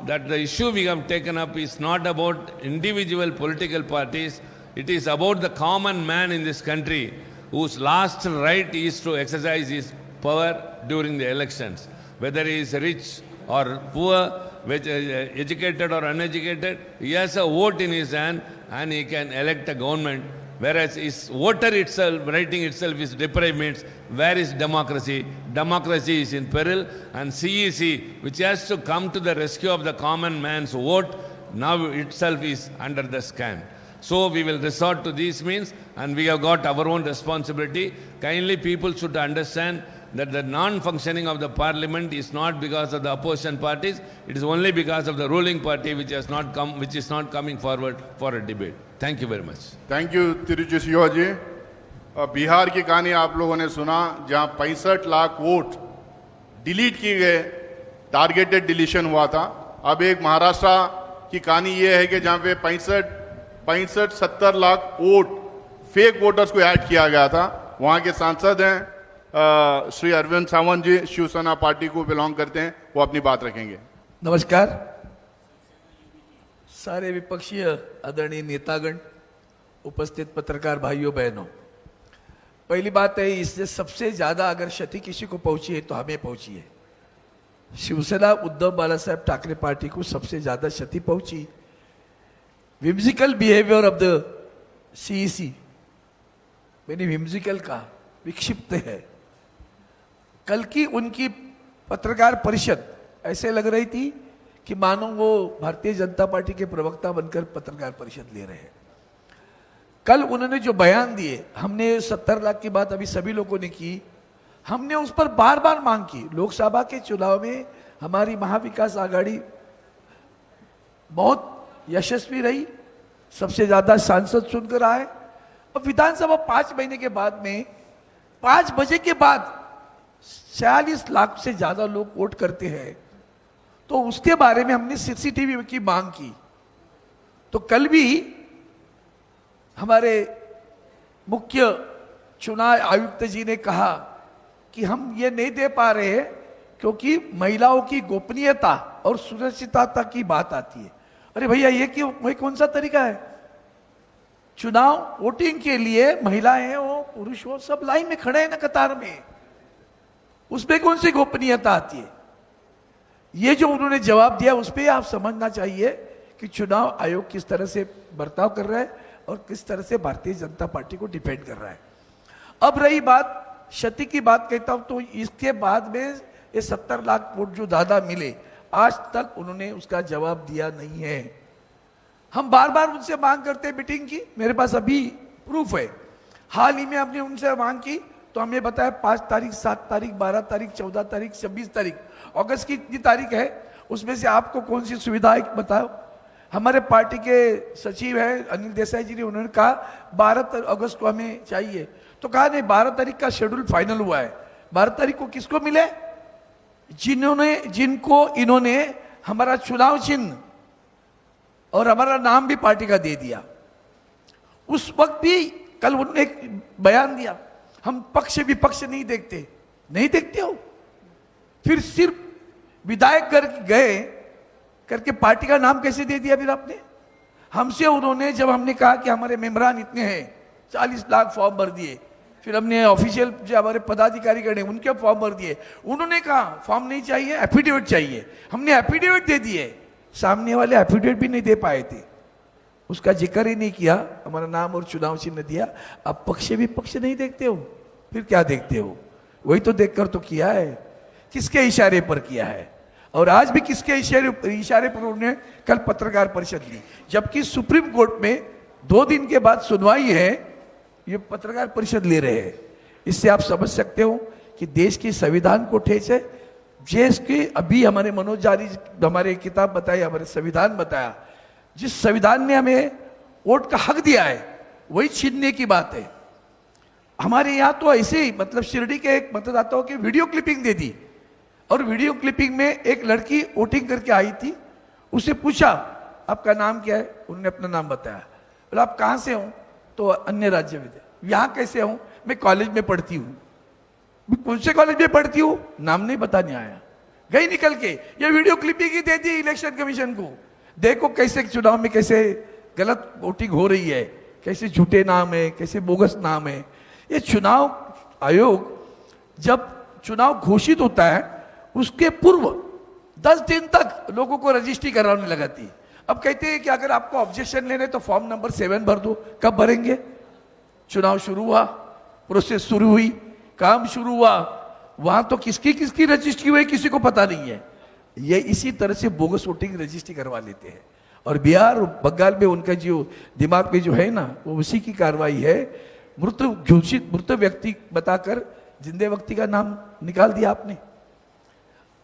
that the issue we have taken up is not about individual political parties. It is about the common man in this country whose last right is to exercise his power during the elections. Whether he is rich or poor, whether educated or uneducated, he has a vote in his hand and he can elect a government. Whereas his voter itself, writing itself is deprived, means where is democracy? Democracy is in peril, and CEC, which has to come to the rescue of the common man's vote, now itself is under the scan. So we will resort to these means, and we have got our own responsibility. Kindly people should understand that the non-functioning of the parliament is not because of the opposition parties, it is only because of the ruling party which has not come, which is not coming forward for a debate. Thank you very much. Thank you Tiruchi Singh ji. Bihar की कहानी आप लोगों ने सुना, जहां 65 lakh vote delete किए गए, targeted deletion हुआ था। अब एक महाराष्ट्र की कहानी ये है कि जहां पे 65-70 लाख वोट फेक वोटर्स को ऐड किया गया था। वहां के सांसद हैं श्री अरविंद सावंत जी, शिवसेना पार्टी को बिलोंग करते हैं, वो अपनी बात रखेंगे। नमस्कार। सारे विपक्षीय आदरणीय नेतागण, उपस्थित पत्रकार भाइयों बहनों, पहली बात है, इससे सबसे ज्यादा अगर क्षति किसी को पहुंची है तो हमें पहुंची है। शिवसेना उद्धव बालासाहेब ठाकरे पार्टी को सबसे ज्यादा क्षति पहुंची। Whimsical behaviour of the CEC, मैंने विम्सिकल कहा, विक्षिप्त है। कल की उनकी पत्रकार परिषद ऐसे लग रही थी कि मानो वो भारतीय जनता पार्टी के प्रवक्ता बनकर पत्रकार परिषद ले रहे हैं। कल उन्होंने जो बयान दिए, हमने 70 लाख की बात अभी सभी लोगों ने की, हमने उस पर बार बार मांग की। लोकसभा के चुनाव में हमारी महाविकास आघाड़ी बहुत यशस्वी रही, सबसे ज्यादा सांसद चुनकर आए। अब विधानसभा 5 महीने के बाद में 5 बजे के बाद 46 लाख से ज्यादा लोग वोट करते हैं, तो उसके बारे में हमने सीसीटीवी की मांग की। तो कल भी हमारे मुख्य चुनाव आयुक्त जी ने कहा कि हम ये नहीं दे पा रहे हैं क्योंकि महिलाओं की गोपनीयता और सुरक्षितता की बात आती है। अरे भैया, ये क्यों, वही कौन सा तरीका है? चुनाव वोटिंग के लिए महिलाएं हो, पुरुष हो, सब लाइन में खड़े हैं ना, कतार में, उसमें कौन सी गोपनीयता आती है? ये जो उन्होंने जवाब दिया, उस पर आप समझना चाहिए कि चुनाव आयोग किस तरह से बर्ताव कर रहा है और किस तरह से भारतीय जनता पार्टी को डिफेंड कर रहा है। अब रही बात क्षति की बात कहता हूं, तो इसके बाद में ये 70 लाख वोट जो दादा मिले, आज तक उन्होंने उसका जवाब दिया नहीं है। हम बार बार उनसे मांग करते हैं मीटिंग की, मेरे पास अभी प्रूफ है। हाल ही में हमने उनसे मांग की तो हमें बताया 5 तारीख, 7 तारीख, 12 तारीख, 14 तारीख, 26 तारीख, अगस्त की कितनी तारीख है, उसमें से आपको कौन सी सुविधा है बताओ। हमारे पार्टी के सचिव है अनिल देसाई जी ने, उन्होंने कहा 12 अगस्त को हमें चाहिए, तो कहा नहीं, 12 तारीख का शेड्यूल फाइनल हुआ है। 12 तारीख को किसको मिले? जिनको इन्होंने हमारा चुनाव चिन्ह और हमारा नाम भी पार्टी का दे दिया। उस वक्त भी कल उन्होंने एक बयान दिया, हम पक्ष विपक्ष नहीं देखते। नहीं देखते हो, फिर सिर्फ विधायक गए करके पार्टी का नाम कैसे दे दिया? फिर आपने हमसे, उन्होंने जब हमने कहा कि हमारे मेंबरान इतने हैं, 40 लाख फॉर्म भर दिए, फिर हमने ऑफिशियल जो हमारे पदाधिकारी गए उनके फॉर्म भर दिए, उन्होंने कहा फॉर्म नहीं चाहिए, एफिडेविट चाहिए, हमने एफिडेविट दे दिए, सामने वाले एफिडेविट भी नहीं दे पाए थे, उसका जिक्र ही नहीं किया, हमारा नाम और चुनाव चिन्ह दिया। अब पक्ष विपक्ष नहीं देखते हो, फिर क्या देखते हो? वही तो देखकर तो किया है, किसके इशारे पर किया है, और आज भी किसके इशारे पर उन्होंने कल पत्रकार परिषद ली, जबकि सुप्रीम कोर्ट में 2 दिन के बाद सुनवाई है, ये पत्रकार परिषद ले रहे हैं। इससे आप समझ सकते हो कि देश के संविधान को ठेस है। देश के अभी हमारे मनोज जारी हमारे किताब बताई, हमारे संविधान बताया, जिस संविधान ने हमें वोट का हक दिया है वही छीनने की बात है। हमारे यहाँ तो ऐसे ही, मतलब शिरडी के एक मतदाताओं की वीडियो क्लिपिंग दे दी, और वीडियो क्लिपिंग में एक लड़की वोटिंग करके आई थी, उसे पूछा आपका नाम क्या है, उन्होंने अपना नाम बताया, बोला आप कहाँ से हो, तो अन्य राज्य में थे। यहाँ कैसे हूँ? मैं कॉलेज में पढ़ती हूँ। कौन से कॉलेज में पढ़ती हूँ? नाम नहीं बताने आया। गई निकल के, ये वीडियो क्लिपिंग ही दे दी इलेक्शन कमीशन को। देखो कैसे चुनाव में कैसे गलत वोटिंग हो रही है, कैसे झूठे नाम है, कैसे बोगस नाम है। ये चुनाव आयोग जब चुनाव घोषित होता है उसके पूर्व 10 दिन तक लोगों को रजिस्ट्री कराने लगाती। अब कहते हैं कि अगर आपको ऑब्जेक्शन लेने तो फॉर्म नंबर 7 भर दो। कब भरेंगे? चुनाव शुरू हुआ, प्रोसेस शुरू हुई, काम शुरू हुआ, वहां तो किसकी किसकी रजिस्ट्री हुई किसी को पता नहीं है। ये इसी तरह से बोगस वोटिंग रजिस्ट्री करवा लेते हैं। और बिहार और बंगाल में उनका जो दिमाग में जो है ना, वो उसी की कार्रवाई है। मृत घोषित मृत व्यक्ति बताकर जिंदे व्यक्ति का नाम निकाल दिया आपने।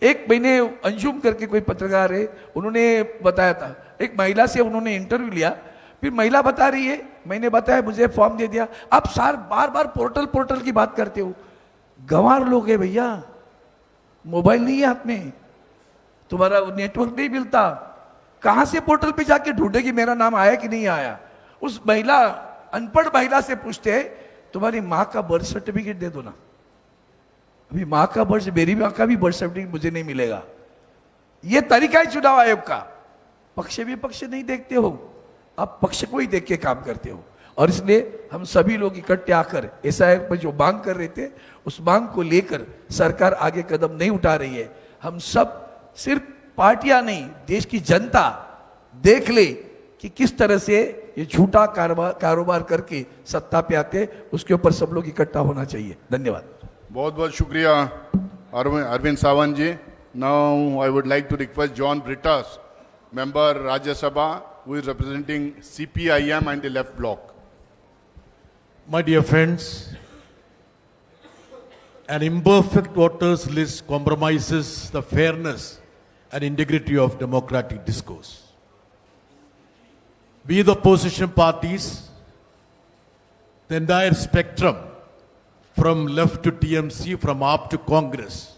एक महीने अंजुम करके कोई पत्रकार है, उन्होंने बताया था, एक महिला से उन्होंने इंटरव्यू लिया, फिर महिला बता रही है मैंने बताया मुझे फॉर्म दे दिया। आप बार बार पोर्टल की बात करते हो। गंवार लोग है भैया, मोबाइल नहीं है हाथ में, तुम्हारा नेटवर्क नहीं मिलता, कहां से पोर्टल पे जाके ढूंढे कि मेरा नाम आया कि नहीं आया। उस महिला, अनपढ़ महिला से पूछते हैं तुम्हारी माँ का बर्थ सर्टिफिकेट दे दो ना। अभी माँ का बर्थ, मेरी माँ का भी बर्थ सर्टिफिकेट मुझे नहीं मिलेगा। यह तरीका है चुनाव आयोग का। पक्ष विपक्ष नहीं देखते हो, आप पक्ष को ही देख के काम करते हो। और इसलिए हम सभी लोग इकट्ठे आकर एसआईआर पर जो मांग कर रहे थे, उस मांग को लेकर सरकार आगे कदम नहीं उठा रही है। हम सब, सिर्फ पार्टियां नहीं, देश की जनता देख ले कि किस तरह से ये झूठा कारोबार करके सत्ता पे आते, उसके ऊपर सब लोग इकट्ठा होना चाहिए। धन्यवाद। बहुत बहुत शुक्रिया Arvind Sawant ji. Now I would like to request John Brittas, member Rajya Sabha, who is representing CPIM and the left bloc. My dear friends, an imperfect voters list compromises the fairness and integrity of democratic discourse. We, the opposition parties, the entire spectrum, from left to TMC, from AAP to Congress,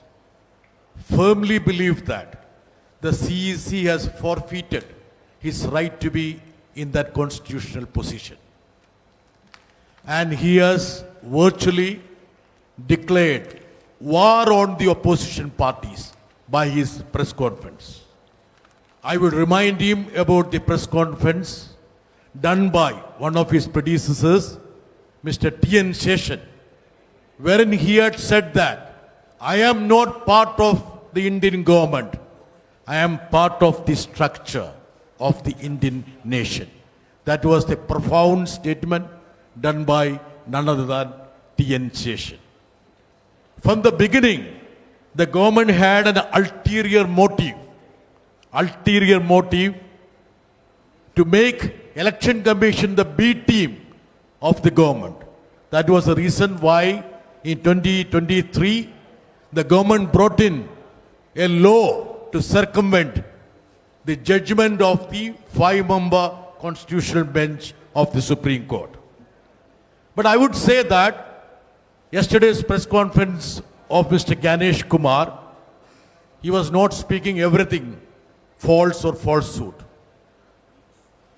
firmly believe that the CEC has forfeited his right to be in that constitutional position. And he has virtually declared war on the opposition parties by his press conference. I would remind him about the press conference done by one of his predecessors, Mr. T.N. Seshan, wherein he had said that I am not part of the Indian government. I am part of the structure of the Indian nation. That was the profound statement done by none other than T.N. Seshan. From the beginning, the government had an ulterior motive to make Election Commission the B team of the government. That was the reason why in 2023, the government brought in a law to circumvent the judgment of the 5-member constitutional bench of the Supreme Court. But I would say that yesterday's press conference of Mr. Ganesh Kumar, he was not speaking everything false or falsehood.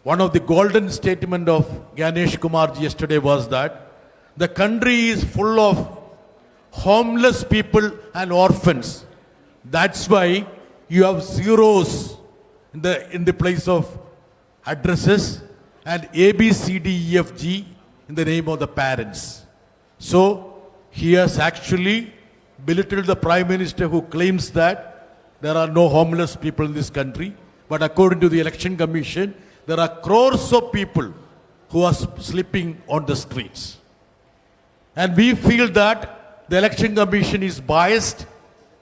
One of the golden statement of Ganesh Kumar yesterday was that the country is full of homeless people and orphans. That's why you have zeros in the place of addresses and A, B, C, D, E, F, G in the name of the parents. So he has actually belittled the Prime Minister who claims that there are no homeless people in this country. But according to the Election Commission, there are crores of people who are sleeping on the streets. And we feel that the Election Commission is biased,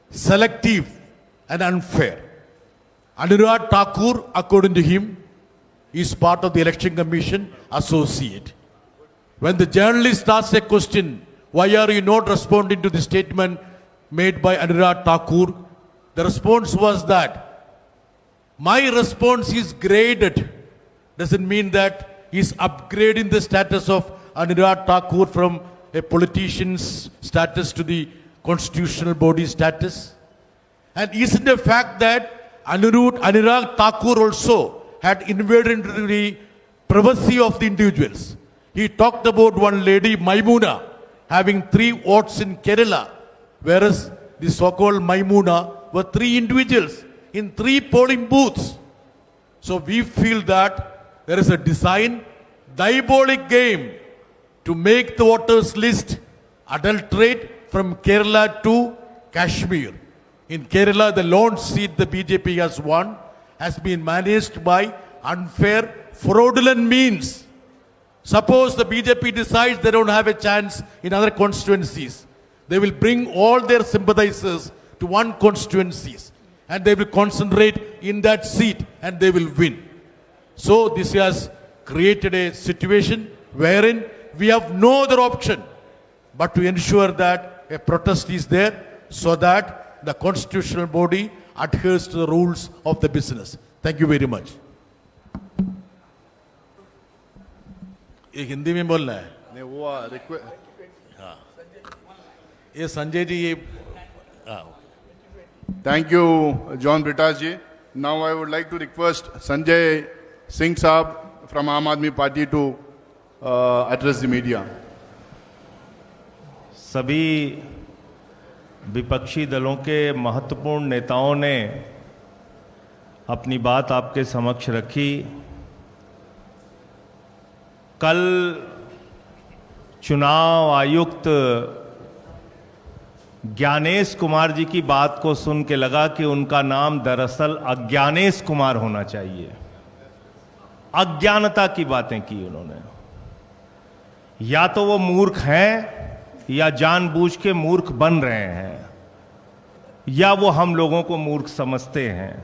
selective, and unfair. Anurag Thakur, according to him, is part of the Election Commission associate. When the journalist asks a question, why are you not responding to the statement made by Anurag Thakur? The response was that my response is graded. Doesn't mean that he's upgrading the status of Anurag Thakur from a politician's status to the constitutional body status. And isn't the fact that Anurag Thakur also had invaded into the privacy of the individuals. He talked about one lady, Maimuna, having 3 votes in Kerala, whereas the so-called Maimuna were 3 individuals in 3 polling booths. So we feel that there is a design, diabolic game to make the voters list adulterate from Kerala to Kashmir. In Kerala, the lone seat the BJP has won has been managed by unfair, fraudulent means. Suppose the BJP decides they don't have a chance in other constituencies, they will bring all their sympathizers to one constituencies and they will concentrate in that seat and they will win. So this has created a situation wherein we have no other option but to ensure that a protest is there so that the constitutional body adheres to the rules of the business. Thank you very much. ये हिंदी में बोलना है नहीं वो ये संजय जी ये thank you John Brittas ji. Now I would like to request Sanjay Singh Sahab from Aam Aadmi Party to address the media. सभी विपक्षी दलों के महत्वपूर्ण नेताओं ने अपनी बात आपके समक्ष रखी. कल चुनाव आयुक्त ज्ञानेश कुमार जी की बात को सुन के लगा कि उनका नाम दरअसल अज्ञानेश कुमार होना चाहिए. अज्ञानता की बातें की उन्होंने. या तो वो मूर्ख हैं या जानबूझ के मूर्ख बन रहे हैं या वो हम लोगों को मूर्ख समझते हैं.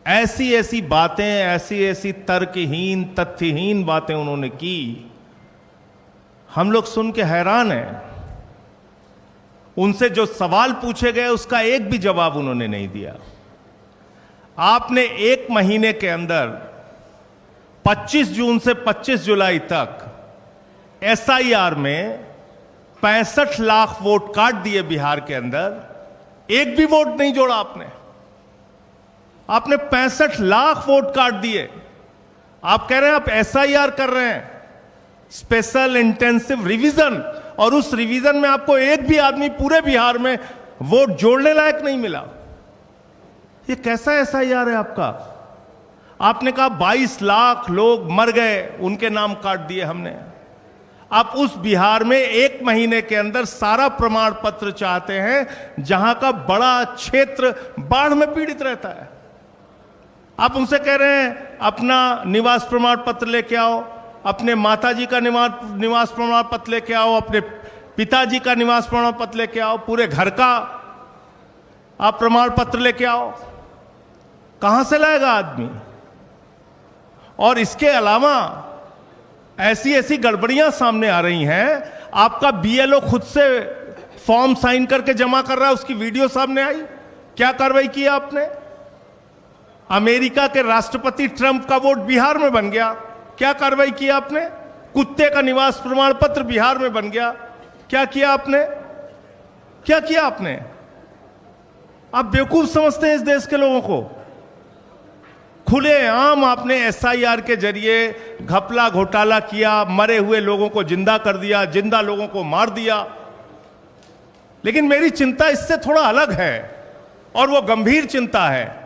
ऐसी ऐसी बातें, ऐसी ऐसी तर्कहीन, तथ्यहीन बातें उन्होंने की. हम लोग सुन के हैरान हैं. उनसे जो सवाल पूछे गए उसका एक भी जवाब उन्होंने नहीं दिया. आपने 1 महीने के अंदर 25 जून से 25 जुलाई तक SIR में 65 लाख वोट काट दिए बिहार के अंदर. एक भी वोट नहीं जोड़ा आपने. आपने 65 लाख वोट काट दिए. आप कह रहे हैं आप SIR कर रहे हैं, स्पेशल इंटेंसिव रिवीजन, और उस रिवीजन में आपको एक भी आदमी पूरे बिहार में वोट जोड़ने लायक नहीं मिला. ये कैसा SIR है आपका? आपने कहा 22 लाख लोग मर गए, उनके नाम काट दिए हमने. आप उस बिहार में 1 महीने के अंदर सारा प्रमाण पत्र चाहते हैं जहां का बड़ा क्षेत्र बाढ़ में पीड़ित रहता है. आप उनसे कह रहे हैं अपना निवास प्रमाण पत्र लेके आओ, अपने माताजी का निवास प्रमाण पत्र लेके आओ, अपने पिताजी का निवास प्रमाण पत्र लेके आओ, पूरे घर का आप प्रमाण पत्र लेके आओ. कहां से लाएगा आदमी? और इसके अलावा ऐसी ऐसी गड़बड़ियां सामने आ रही हैं. आपका BLO खुद से फॉर्म साइन करके जमा कर रहा है, उसकी वीडियो सामने आई. क्या कार्रवाई की आपने? अमेरिका के राष्ट्रपति ट्रंप का वोट बिहार में बन गया. क्या कार्रवाई की आपने? कुत्ते का निवास प्रमाण पत्र बिहार में बन गया. क्या किया आपने? क्या किया आपने? आप बेवकूफ समझते हैं इस देश के लोगों को. खुलेआम आपने SIR के जरिए घपला घोटाला किया, मरे हुए लोगों को जिंदा कर दिया, जिंदा लोगों को मार दिया. लेकिन मेरी चिंता इससे थोड़ा अलग है और वो गंभीर चिंता है.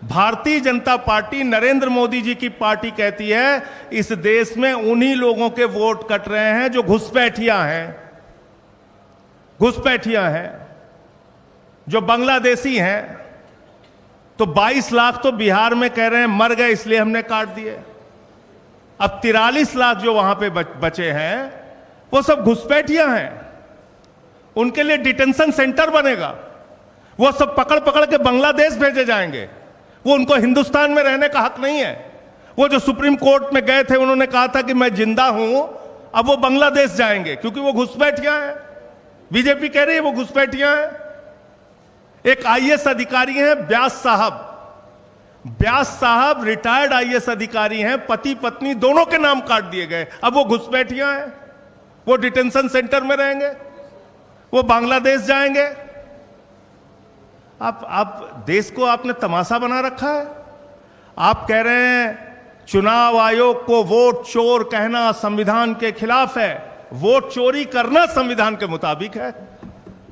भारतीय जनता पार्टी, नरेंद्र मोदी जी की पार्टी कहती है इस देश में उन्हीं लोगों के वोट कट रहे हैं जो घुसपैठियां हैं, घुसपैठियां हैं, जो बांग्लादेशी हैं. तो 22 लाख तो बिहार में कह रहे हैं मर गए इसलिए हमने काट दिए. अब 43 लाख जो वहां पे बचे हैं वो सब घुसपैठियां हैं. उनके लिए डिटेंशन सेंटर बनेगा. वो सब पकड़ पकड़ के बांग्लादेश भेजे जाएंगे. वो उनको हिंदुस्तान में रहने का हक नहीं है. वो जो सुप्रीम कोर्ट में गए थे उन्होंने कहा था कि मैं जिंदा हूं, अब वो बांग्लादेश जाएंगे क्योंकि वो घुसपैठियां हैं. बीजेपी कह रही है वो घुसपैठियां हैं. एक IAS अधिकारी हैं व्यास साहब. व्यास साहब रिटायर्ड IAS अधिकारी हैं, पति पत्नी दोनों के नाम काट दिए गए. अब वो घुसपैठियां हैं, वो डिटेंशन सेंटर में रहेंगे, वो बांग्लादेश जाएंगे. आप देश को आपने तमाशा बना रखा है. आप कह रहे हैं चुनाव आयोग को वोट चोर कहना संविधान के खिलाफ है, वोट चोरी करना संविधान के मुताबिक है.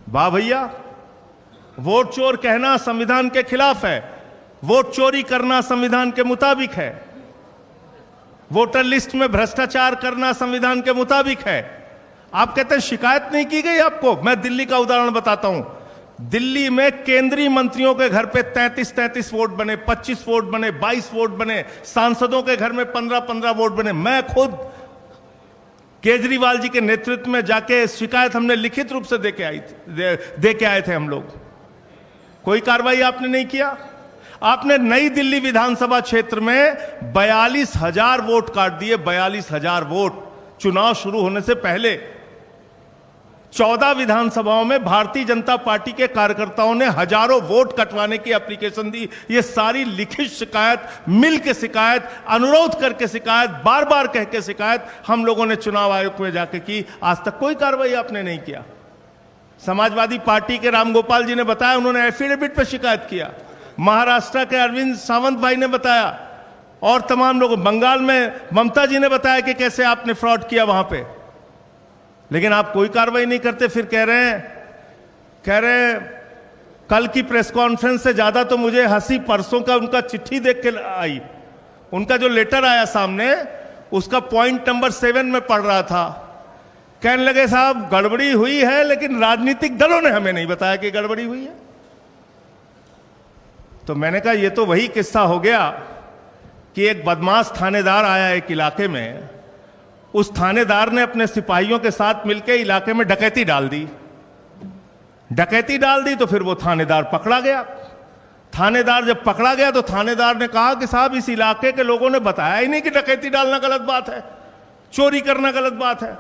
वाह भैया, वोट चोर कहना संविधान के खिलाफ है, वोट चोरी करना संविधान के मुताबिक है, वोटर लिस्ट में भ्रष्टाचार करना संविधान के मुताबिक है। आप कहते हैं शिकायत नहीं की गई आपको। मैं दिल्ली का उदाहरण बताता हूं। दिल्ली में केंद्रीय मंत्रियों के घर पे 33 वोट बने, 25 वोट बने, 22 वोट बने, सांसदों के घर में 15 वोट बने। मैं खुद केजरीवाल जी के नेतृत्व में जाके शिकायत हमने लिखित रूप से दे के आए थे हम लोग। कोई कार्रवाई आपने नहीं किया। आपने नई दिल्ली विधानसभा क्षेत्र में 42,000 वोट काट दिए, 42,000 वोट चुनाव शुरू होने से पहले। 14 विधानसभाओं में भारतीय जनता पार्टी के कार्यकर्ताओं ने हजारों वोट कटवाने की एप्लीकेशन दी। ये सारी लिखित शिकायत, मिल के शिकायत, अनुरोध करके शिकायत, बार बार कह के शिकायत हम लोगों ने चुनाव आयोग में जाके की। आज तक कोई कार्रवाई आपने नहीं किया। समाजवादी पार्टी के रामगोपाल जी ने बताया, उन्होंने एफिडेविट पर शिकायत किया। महाराष्ट्र के अरविंद सावंत भाई ने बताया और तमाम लोग, बंगाल में ममता जी ने बताया कि कैसे आपने फ्रॉड किया वहां पे। लेकिन आप कोई कार्रवाई नहीं करते। फिर कह रहे हैं कल की प्रेस कॉन्फ्रेंस से ज्यादा तो मुझे हंसी परसों का उनका चिट्ठी देख के आई। उनका जो लेटर आया सामने, उसका पॉइंट नंबर 7 में पढ़ रहा था। कहने लगे साहब गड़बड़ी हुई है, लेकिन राजनीतिक दलों ने हमें नहीं बताया कि गड़बड़ी हुई है। तो मैंने कहा ये तो वही किस्सा हो गया कि एक बदमाश थानेदार आया एक इलाके में, उस थानेदार ने अपने सिपाहियों के साथ मिलकर इलाके में डकैती डाल दी। तो फिर वो थानेदार पकड़ा गया। थानेदार जब पकड़ा गया तो थानेदार ने कहा कि साहब इस इलाके के लोगों ने बताया ही नहीं कि डकैती डालना गलत बात है, चोरी करना गलत बात है।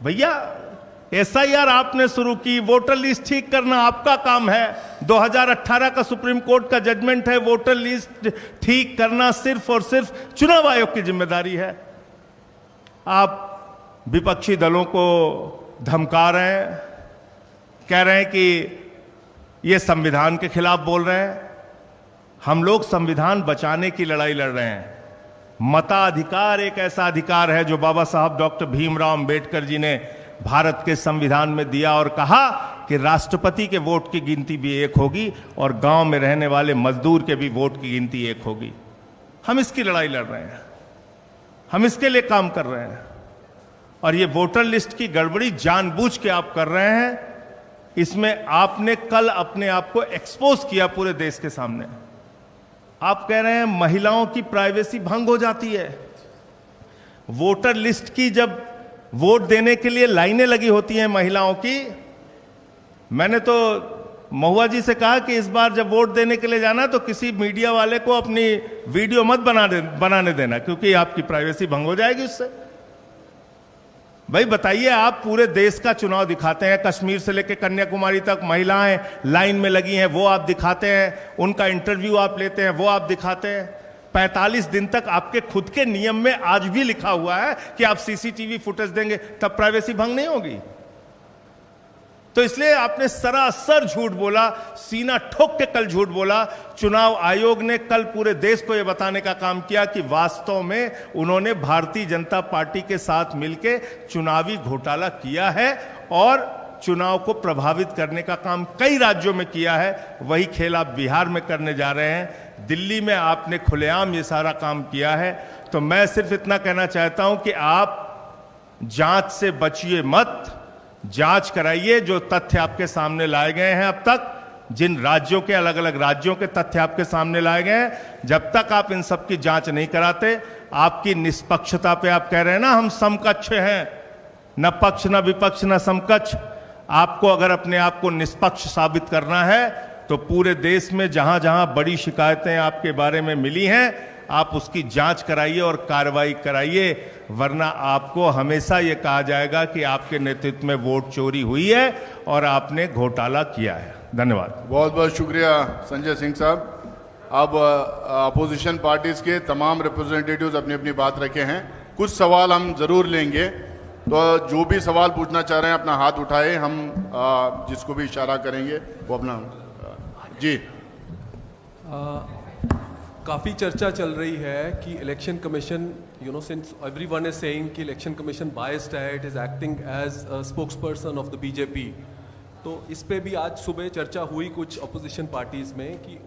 भैया एसआईआर आपने शुरू की, वोटर लिस्ट ठीक करना आपका काम है। 2018 का सुप्रीम कोर्ट का जजमेंट है, वोटर लिस्ट ठीक करना सिर्फ और सिर्फ चुनाव आयोग की जिम्मेदारी है। आप विपक्षी दलों को धमका रहे हैं, कह रहे हैं कि ये संविधान के खिलाफ बोल रहे हैं। हम लोग संविधान बचाने की लड़ाई लड़ रहे हैं। मताधिकार एक ऐसा अधिकार है जो बाबा साहब डॉक्टर भीमराव अंबेडकर जी ने भारत के संविधान में दिया और कहा कि राष्ट्रपति के वोट की गिनती भी एक होगी और गांव में रहने वाले मजदूर के भी वोट की गिनती एक होगी। हम इसकी लड़ाई लड़ रहे हैं, हम इसके लिए काम कर रहे हैं। और ये वोटर लिस्ट की गड़बड़ी जानबूझ के आप कर रहे हैं। इसमें आपने कल अपने आप को एक्सपोज किया पूरे देश के सामने। आप कह रहे हैं महिलाओं की प्राइवेसी भंग हो जाती है। वोटर लिस्ट की जब वोट देने के लिए लाइनें लगी होती हैं महिलाओं की, मैंने तो महुआ जी से कहा कि इस बार जब वोट देने के लिए जाना तो किसी मीडिया वाले को अपनी वीडियो मत बनाने देना, क्योंकि आपकी प्राइवेसी भंग हो जाएगी उससे। भाई बताइए, आप पूरे देश का चुनाव दिखाते हैं, कश्मीर से लेकर कन्याकुमारी तक महिलाएं लाइन में लगी हैं, वो आप दिखाते हैं। उनका इंटरव्यू आप लेते हैं, वो आप दिखाते हैं। 45 दिन तक आपके खुद के नियम में आज भी लिखा हुआ है कि आप सीसीटीवी फुटेज देंगे, तब प्राइवेसी भंग नहीं होगी। तो इसलिए आपने सरासर झूठ बोला, सीना ठोक के कल झूठ बोला। चुनाव आयोग ने कल पूरे देश को यह बताने का काम किया कि वास्तव में उन्होंने भारतीय जनता पार्टी के साथ मिलकर चुनावी घोटाला किया है और चुनाव को प्रभावित करने का काम कई राज्यों में किया है। वही खेल आप बिहार में करने जा रहे हैं। दिल्ली में आपने खुलेआम ये सारा काम किया है। तो मैं सिर्फ इतना कहना चाहता हूं कि आप जांच से बचिए मत, जांच कराइए। जो तथ्य आपके सामने लाए गए हैं अब तक, जिन राज्यों के, अलग अलग राज्यों के तथ्य आपके सामने लाए गए हैं, जब तक आप इन सब की जांच नहीं कराते, आपकी निष्पक्षता पे आप कह रहे हैं ना हम समकक्ष हैं, न पक्ष न विपक्ष न समकक्ष। आपको अगर अपने आप को निष्पक्ष साबित करना है तो पूरे देश में जहां जहां बड़ी शिकायतें आपके बारे में मिली हैं, आप उसकी जांच कराइए और कार्रवाई कराइए, वरना आपको हमेशा यह कहा जाएगा कि आपके नेतृत्व में वोट चोरी हुई है और आपने घोटाला किया है। धन्यवाद। बहुत बहुत शुक्रिया संजय सिंह साहब। अब अपोजिशन पार्टीज के तमाम रिप्रेजेंटेटिव्स अपनी अपनी बात रखे हैं। कुछ सवाल हम जरूर लेंगे, तो जो भी सवाल पूछना चाह रहे हैं अपना हाथ उठाए, हम जिसको भी इशारा करेंगे वो अपना जी। काफ़ी चर्चा चल रही है कि election commission, since everyone is saying कि इलेक्शन कमीशन बायस्ड है, it is acting as a spokesperson of the BJP, तो इस पे भी आज सुबह चर्चा हुई कुछ अपोजिशन पार्टीज में कि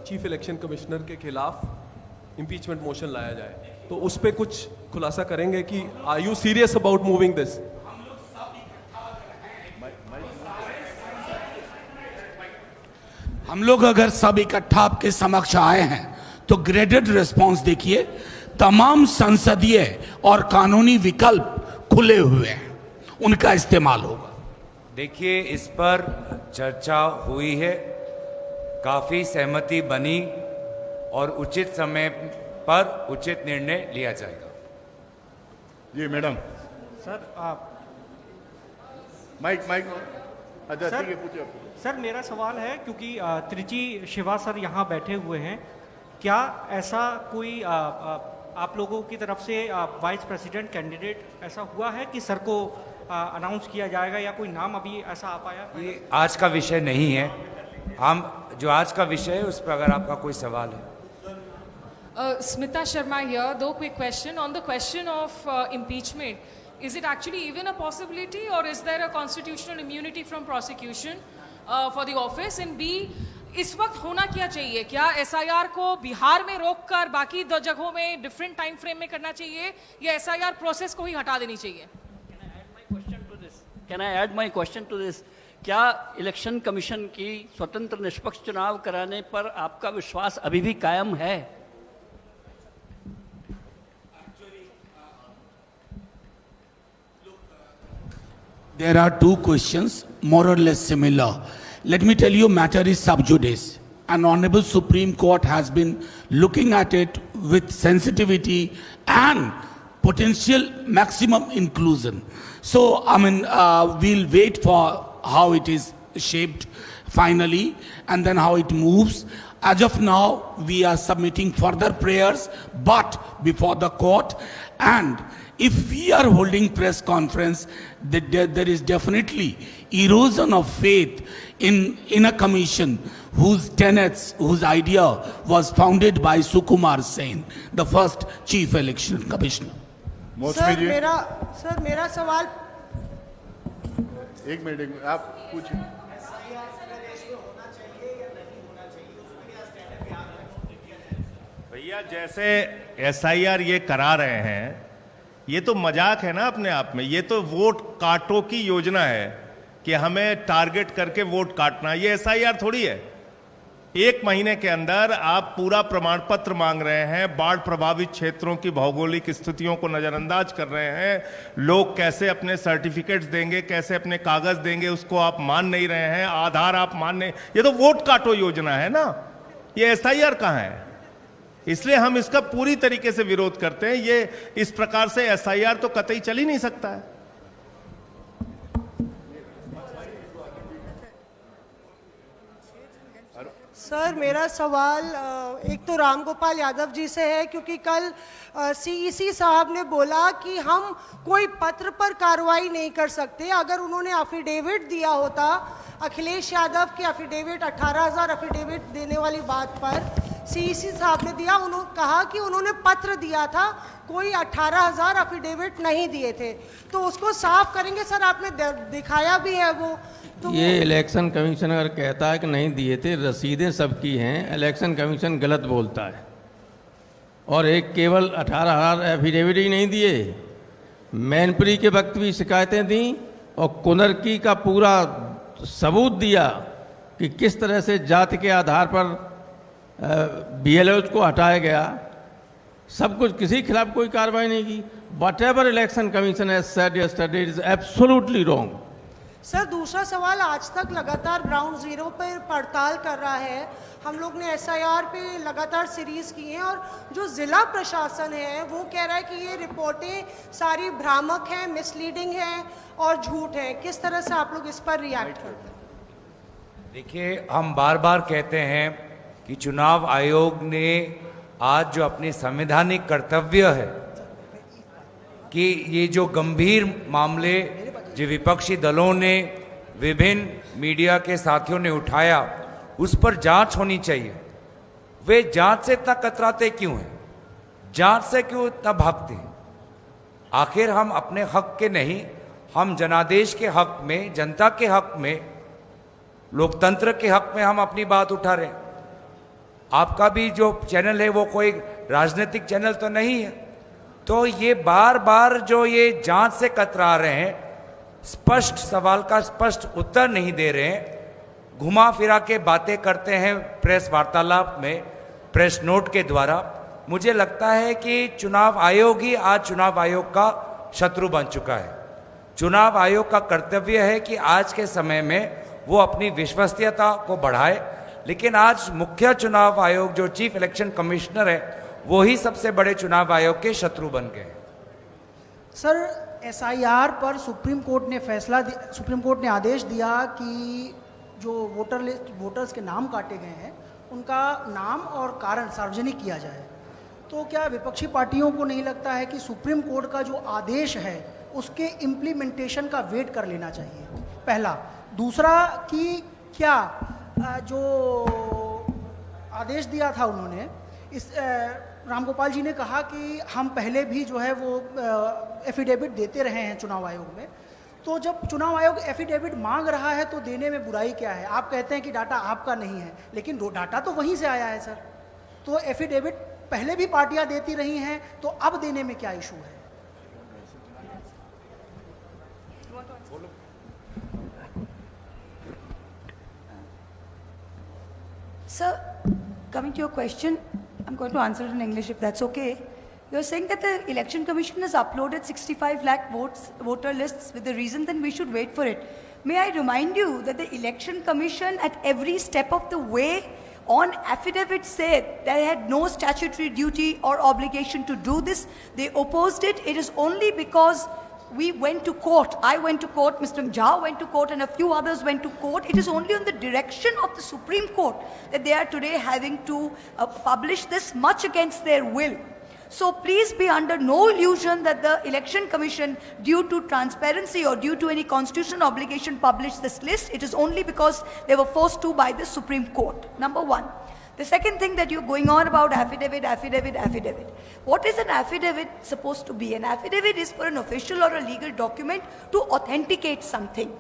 चीफ इलेक्शन कमिश्नर के खिलाफ इम्पीचमेंट मोशन लाया जाए, तो उस पे कुछ खुलासा करेंगे कि are you serious about moving this? हम लोग अगर सब इकट्ठा आपके समक्ष आए हैं तो ग्रेडेड रिस्पांस देखिए, तमाम संसदीय और कानूनी विकल्प खुले हुए हैं, उनका इस्तेमाल होगा। देखिए, इस पर चर्चा हुई है, काफी सहमति बनी और उचित समय पर उचित निर्णय लिया जाएगा। जी मैडम। सर माइक अच्छा सर, ठीक है, पूछिए। सर मेरा सवाल है, क्योंकि त्रिची शिवा सर यहाँ बैठे हुए हैं, क्या ऐसा कोई आप लोगों की तरफ से वाइस प्रेसिडेंट कैंडिडेट ऐसा हुआ है कि सर को अनाउंस किया जाएगा, या कोई नाम अभी ऐसा आ पाया? ये आज का विषय नहीं है। हम जो आज का विषय है उस पर अगर आपका कोई सवाल है। Smita Sharma here. Though quick question on the question of impeachment. Is it actually even a possibility, or is there a constitutional immunity from prosecution for the office? And B, इस वक्त होना क्या चाहिए? क्या SIR को बिहार में रोककर बाकी 2 जगहों में डिफरेंट टाइम फ्रेम में करना चाहिए, या SIR प्रोसेस को ही हटा देनी चाहिए? Can I add my question to this? क्या इलेक्शन कमीशन की स्वतंत्र निष्पक्ष चुनाव कराने पर आपका विश्वास अभी भी कायम है? There are two questions, more or less similar. Let me tell you, matter is sub judice. An honorable Supreme Court has been looking at it with sensitivity and potential maximum inclusion. So, I mean, we'll wait for how it is shaped finally and then how it moves. As of now, we are submitting further prayers, but before the court. And if we are holding press conference, there is definitely erosion of faith in a commission whose tenets, whose idea was founded by Sukumar Sen, the first chief election commissioner. Sir मेरा सवाल, एक minute आप पूछिए। भैया, जैसे SIR ये करा रहे हैं, ये तो मजाक है ना अपने आप में। ये तो वोट काटो की योजना है कि हमें टारगेट करके वोट काटना। ये SIR थोड़ी है। 1 महीने के अंदर आप पूरा प्रमाण पत्र मांग रहे हैं, बाढ़ प्रभावित क्षेत्रों की भौगोलिक स्थितियों को नजरअंदाज कर रहे हैं, लोग कैसे अपने सर्टिफिकेट्स देंगे, कैसे अपने कागज देंगे, उसको आप मान नहीं रहे हैं, आधार आप मान नहीं। ये तो वोट काटो योजना है ना, ये SIR कहाँ है? इसलिए हम इसका पूरी तरीके से विरोध करते हैं। ये इस प्रकार से SIR तो कतई चल ही नहीं सकता है। सर मेरा सवाल एक तो रामगोपाल यादव जी से है, क्योंकि कल CEC साहब ने बोला कि हम कोई पत्र पर कार्रवाई नहीं कर सकते। अगर उन्होंने एफिडेविट दिया होता, अखिलेश यादव की एफिडेविट 18,000 एफिडेविट देने वाली बात पर CEC साहब ने दिया, उन्होंने कहा कि उन्होंने पत्र दिया था, कोई 18,000 एफिडेविट नहीं दिए थे, तो उसको साफ करेंगे। सर आपने दिखाया भी है वो तो ये इलेक्शन कमीशन अगर कहता है कि नहीं दिए थे, रसीदें सबकी हैं, इलेक्शन कमीशन गलत बोलता है। और एक केवल 18,000 एफिडेविट ही नहीं दिए, मैनपुरी के वक्त भी शिकायतें दी और कुनरकी का पूरा सबूत दिया कि किस तरह से जाति के आधार पर BLOs को हटाया गया। सब कुछ, किसी खिलाफ कोई कार्रवाई नहीं की। What ever election commission has said yesterday is absolutely wrong. Sir दूसरा सवाल, आज तक लगातार ग्राउंड जीरो पर पड़ताल कर रहा है। हम लोग ने SIR पे लगातार सीरीज की हैं, और जो ज़िला प्रशासन है वो कह रहा है कि ये रिपोर्टें सारी भ्रामक हैं, मिसलीडिंग हैं और झूठ है। किस तरह से आप लोग इस पर रिएक्ट करते हैं? देखिए, हम बार बार कहते हैं कि चुनाव आयोग ने आज जो अपनी संवैधानिक कर्तव्य है कि ये जो गंभीर मामले जो विपक्षी दलों ने, विभिन्न मीडिया के साथियों ने उठाया, उस पर जांच होनी चाहिए। वे जांच से इतना कतराते क्यों हैं? जांच से क्यों इतना भागते हैं? आखिर हम अपने हक के नहीं, हम जनादेश के हक में, जनता के हक में लोकतंत्र के हक में हम अपनी बात उठा रहे हैं। आपका भी जो चैनल है वो कोई राजनीतिक चैनल तो नहीं है, तो ये बार बार जो ये जांच से कतरा रहे हैं, स्पष्ट सवाल का स्पष्ट उत्तर नहीं दे रहे हैं, घुमा फिरा के बातें करते हैं प्रेस वार्तालाप में, प्रेस नोट के द्वारा। मुझे लगता है कि चुनाव आयोग ही आज चुनाव आयोग का शत्रु बन चुका है। चुनाव आयोग का कर्तव्य है कि आज के समय में वो अपनी विश्वसनीयता को बढ़ाए, लेकिन आज मुख्य चुनाव आयोग जो चीफ इलेक्शन कमिश्नर है वो ही सबसे बड़े चुनाव आयोग के शत्रु बन गए। सर, एसआईआर पर सुप्रीम कोर्ट ने आदेश दिया कि जो वोटर्स के नाम काटे गए हैं उनका नाम और कारण सार्वजनिक किया जाए। तो क्या विपक्षी पार्टियों को नहीं लगता है कि सुप्रीम कोर्ट का जो आदेश है उसके इम्प्लीमेंटेशन का वेट कर लेना चाहिए? पहला। दूसरा कि क्या जो आदेश दिया था उन्होंने, इस रामगोपाल जी ने कहा कि हम पहले भी जो है वो एफिडेविट देते रहे हैं चुनाव आयोग में, तो जब चुनाव आयोग एफिडेविट मांग रहा है तो देने में बुराई क्या है? आप कहते हैं कि डाटा आपका नहीं है, लेकिन डाटा तो वहीं से आया है सर। तो एफिडेविट पहले भी पार्टियां देती रही हैं, तो अब देने में क्या इशू है? Sir, coming to your question, I'm going to answer it in English if that's okay. You're saying that the Election Commission has uploaded 65 lakh voter lists with the reason then we should wait for it. May I remind you that the Election Commission at every step of the way on affidavit said they had no statutory duty or obligation to do this. They opposed it. It is only because we went to court. I went to court, Mr. Jha went to court, and a few others went to court. It is only on the direction of the Supreme Court that they are today having to publish this, much against their will. So please be under no illusion that the Election Commission, due to transparency or due to any constitutional obligation, published this list. It is only because they were forced to by the Supreme Court. Number one. The second thing that you're going on about affidavit. What is an affidavit supposed to be? An affidavit is for an official or a legal document to authenticate something.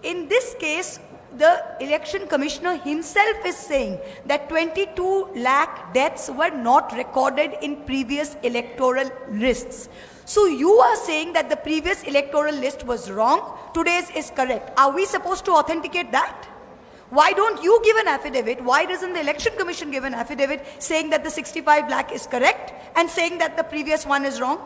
In this case, the election commissioner himself is saying that 22 lakh deaths were not recorded in previous electoral lists. So you are saying that the previous electoral list was wrong, today's is correct. Are we supposed to authenticate that? Why don't you give an affidavit? Why doesn't the election commission give an affidavit saying that the 65 lakh is correct and saying that the previous one is wrong?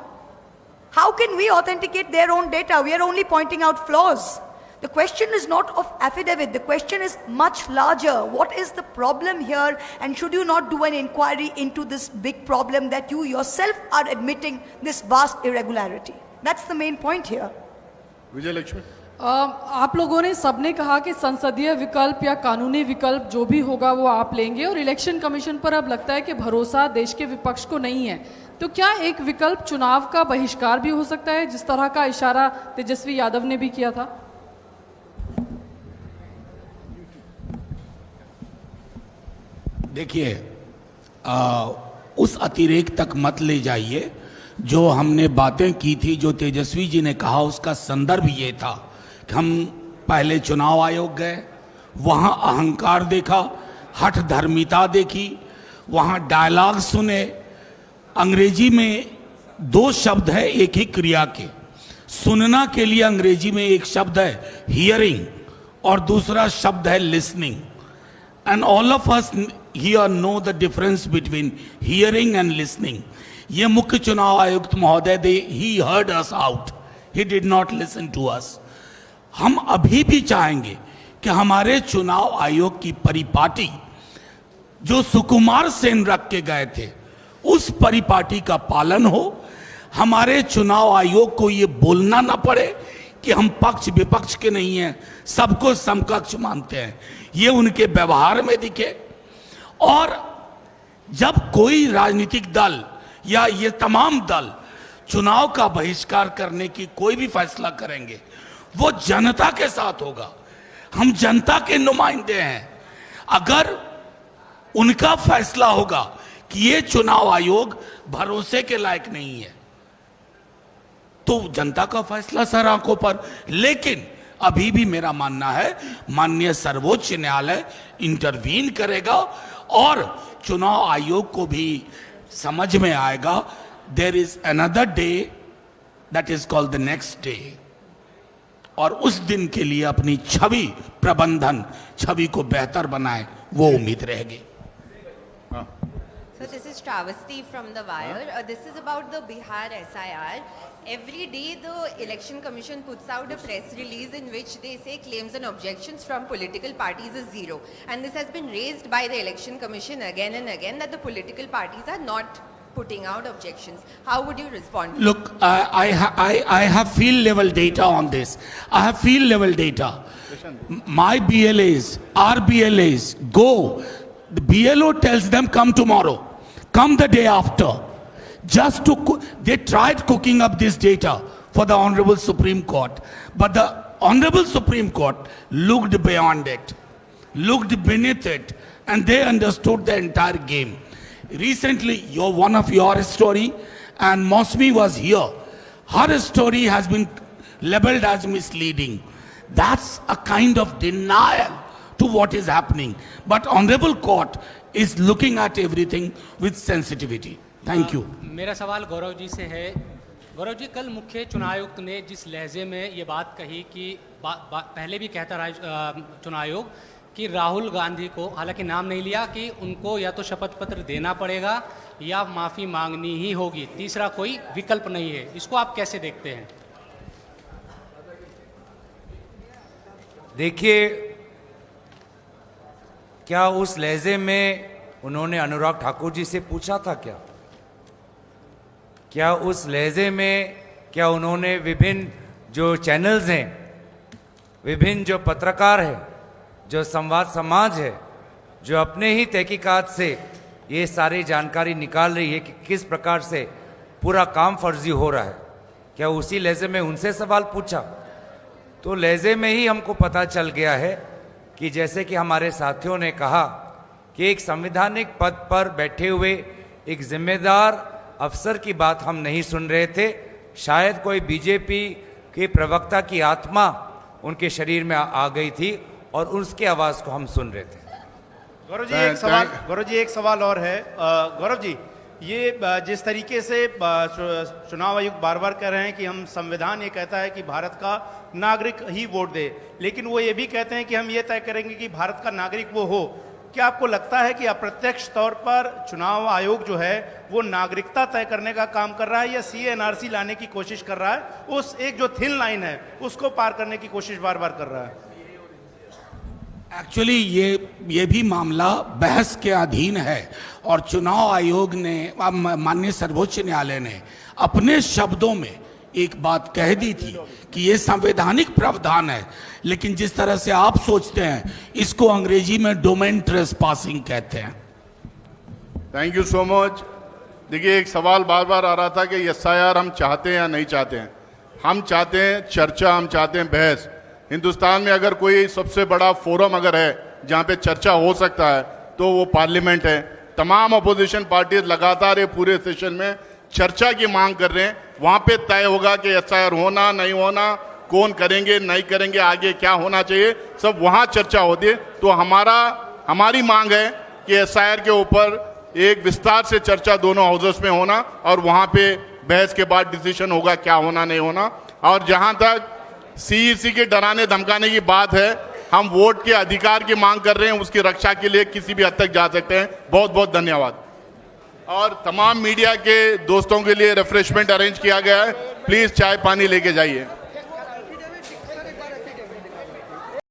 How can we authenticate their own data? We are only pointing out flaws. The question is not of affidavit. The question is much larger. What is the problem here? And should you not do an inquiry into this big problem that you yourself are admitting this vast irregularity? That's the main point here. विजय लक्ष्मी, आप लोगों ने सबने कहा कि संसदीय विकल्प या कानूनी विकल्प जो भी होगा वो आप लेंगे, और इलेक्शन कमीशन पर अब लगता है कि भरोसा देश के विपक्ष को नहीं है। तो क्या एक विकल्प चुनाव का बहिष्कार भी हो सकता है, जिस तरह का इशारा तेजस्वी यादव ने भी किया था? देखिए, उस अतिरेक तक मत ले जाइए। जो हमने बातें की थी, जो तेजस्वी जी ने कहा, उसका संदर्भ ये था कि हम पहले चुनाव आयोग गए, वहां अहंकार देखा, हठ धर्मिता देखी, वहां डायलॉग सुने। अंग्रेजी में दो शब्द है एक ही क्रिया के। सुनना के लिए अंग्रेजी में एक शब्द है हियरिंग और दूसरा शब्द है listening. And all of us here know the difference between hearing and listening. ये मुख्य चुनाव आयुक्त महोदय he heard us out, he did not listen to us. हम अभी भी चाहेंगे कि हमारे चुनाव आयोग की परिपाटी जो सुकुमार सेन रख के गए थे, उस परिपाटी का पालन हो। हमारे चुनाव आयोग को ये बोलना ना पड़े कि हम पक्ष विपक्ष के नहीं हैं, सबको समकक्ष मानते हैं। ये उनके व्यवहार में दिखे। और जब कोई राजनीतिक दल या ये तमाम दल चुनाव का बहिष्कार करने की कोई भी फैसला करेंगे, वो जनता के साथ होगा। हम जनता के नुमाइंदे हैं। अगर उनका फैसला होगा कि ये चुनाव आयोग भरोसे के लायक नहीं है, तो जनता का फैसला सर आंखों पर। लेकिन अभी भी मेरा मानना है माननीय सर्वोच्च न्यायालय इंटरवीन करेगा और चुनाव आयोग को भी समझ में आएगा there is another day that is called the next day, और उस दिन के लिए अपनी छवि प्रबंधन, छवि को बेहतर बनाए, वो उम्मीद रहेगी। So this is Travesti from The Wire. This is about the Bihar SIR. Every day the Election Commission puts out a press release in which they say claims and objections from political parties is zero. And this has been raised by the Election Commission again and again that the political parties are not putting out objections. How would you respond? Look, I have field level data on this. I have field level data. My BLAs, our BLAs go. The BLO tells them come tomorrow, come the day after. Just to they tried cooking up this data for the Honorable Supreme Court, but the Honorable Supreme Court looked beyond it, looked beneath it, and they understood the entire game. Recently, one of your story, and Mosmi was here. Her story has been labeled as misleading. That's a kind of denial to what is happening. But Honorable Court is looking at everything with sensitivity. Thank you. मेरा सवाल गौरव जी से है। गौरव जी, कल मुख्य चुनाव आयुक्त ने जिस लहजे में ये बात कही कि पहले भी कहता रहा चुनाव आयोग कि राहुल गांधी को, हालांकि नाम नहीं लिया, कि उनको या तो शपथ पत्र देना पड़ेगा या माफ़ी मांगनी ही होगी, तीसरा कोई विकल्प नहीं है। इसको आप कैसे देखते हैं? देखिए, क्या उस लहजे में उन्होंने अनुराग ठाकुर जी से पूछा था क्या उस लहजे में क्या उन्होंने विभिन्न जो चैनल्स हैं, विभिन्न जो पत्रकार हैं, जो संवाद समाज है, जो अपने ही तहकीकात से ये सारी जानकारी निकाल रही है कि किस प्रकार से पूरा काम फर्जी हो रहा है, क्या उसी लहजे में उनसे सवाल पूछा? तो लहजे में ही हमको पता चल गया है कि जैसे कि हमारे साथियों ने कहा कि एक संवैधानिक पद पर बैठे हुए एक जिम्मेदार अफसर की बात हम नहीं सुन रहे थे, शायद कोई बीजेपी के प्रवक्ता की आत्मा उनके शरीर में आ गई थी और उसकी आवाज़ को हम सुन रहे थे। गौरव जी एक सवाल और है। गौरव जी, ये जिस तरीके से चुनाव आयोग बार बार कह रहे हैं कि हम संविधान ये कहता है कि भारत का नागरिक ही वोट दे, लेकिन वो ये भी कहते हैं कि हम ये तय करेंगे कि भारत का नागरिक वो हो, क्या आपको लगता है कि अप्रत्यक्ष तौर पर चुनाव आयोग जो है वो नागरिकता तय करने का काम कर रहा है या CA/NRC लाने की कोशिश कर रहा है, उस एक जो थिन लाइन है उसको पार करने की कोशिश बार बार कर रहा है? एक्चुअली ये भी मामला बहस के अधीन है और चुनाव आयोग ने, माननीय सर्वोच्च न्यायालय ने अपने शब्दों में एक बात कह दी थी कि ये संवैधानिक प्रावधान है, लेकिन जिस तरह से आप सोचते हैं इसको अंग्रेजी में डोमेन ट्रेसपासिंग कहते हैं। Thank you so much. देखिए, एक सवाल बार बार आ रहा था कि SIR हम चाहते हैं या नहीं चाहते हैं। हम चाहते हैं चर्चा, हम चाहते हैं बहस। हिंदुस्तान में अगर कोई सबसे बड़ा फोरम अगर है जहाँ पे चर्चा हो सकता है तो वो पार्लियामेंट है। तमाम अपोजिशन पार्टीज लगातार ये पूरे सेशन में चर्चा की मांग कर रहे हैं। वहाँ पे तय होगा कि SIR होना नहीं होना, कौन करेंगे नहीं करेंगे, आगे क्या होना चाहिए, सब वहाँ चर्चा होती है। तो हमारी मांग है कि SIR के ऊपर एक विस्तार से चर्चा दोनों हाउसेस में होना और वहाँ पे बहस के बाद डिसीजन होगा क्या होना नहीं होना। और जहाँ तक CEC के डराने धमकाने की बात है, हम वोट के अधिकार की मांग कर रहे हैं, उसकी रक्षा के लिए किसी भी हद तक जा सकते हैं। बहुत बहुत धन्यवाद। और तमाम मीडिया के दोस्तों के लिए रिफ्रेशमेंट अरेंज किया गया है, प्लीज चाय पानी लेके जाइए।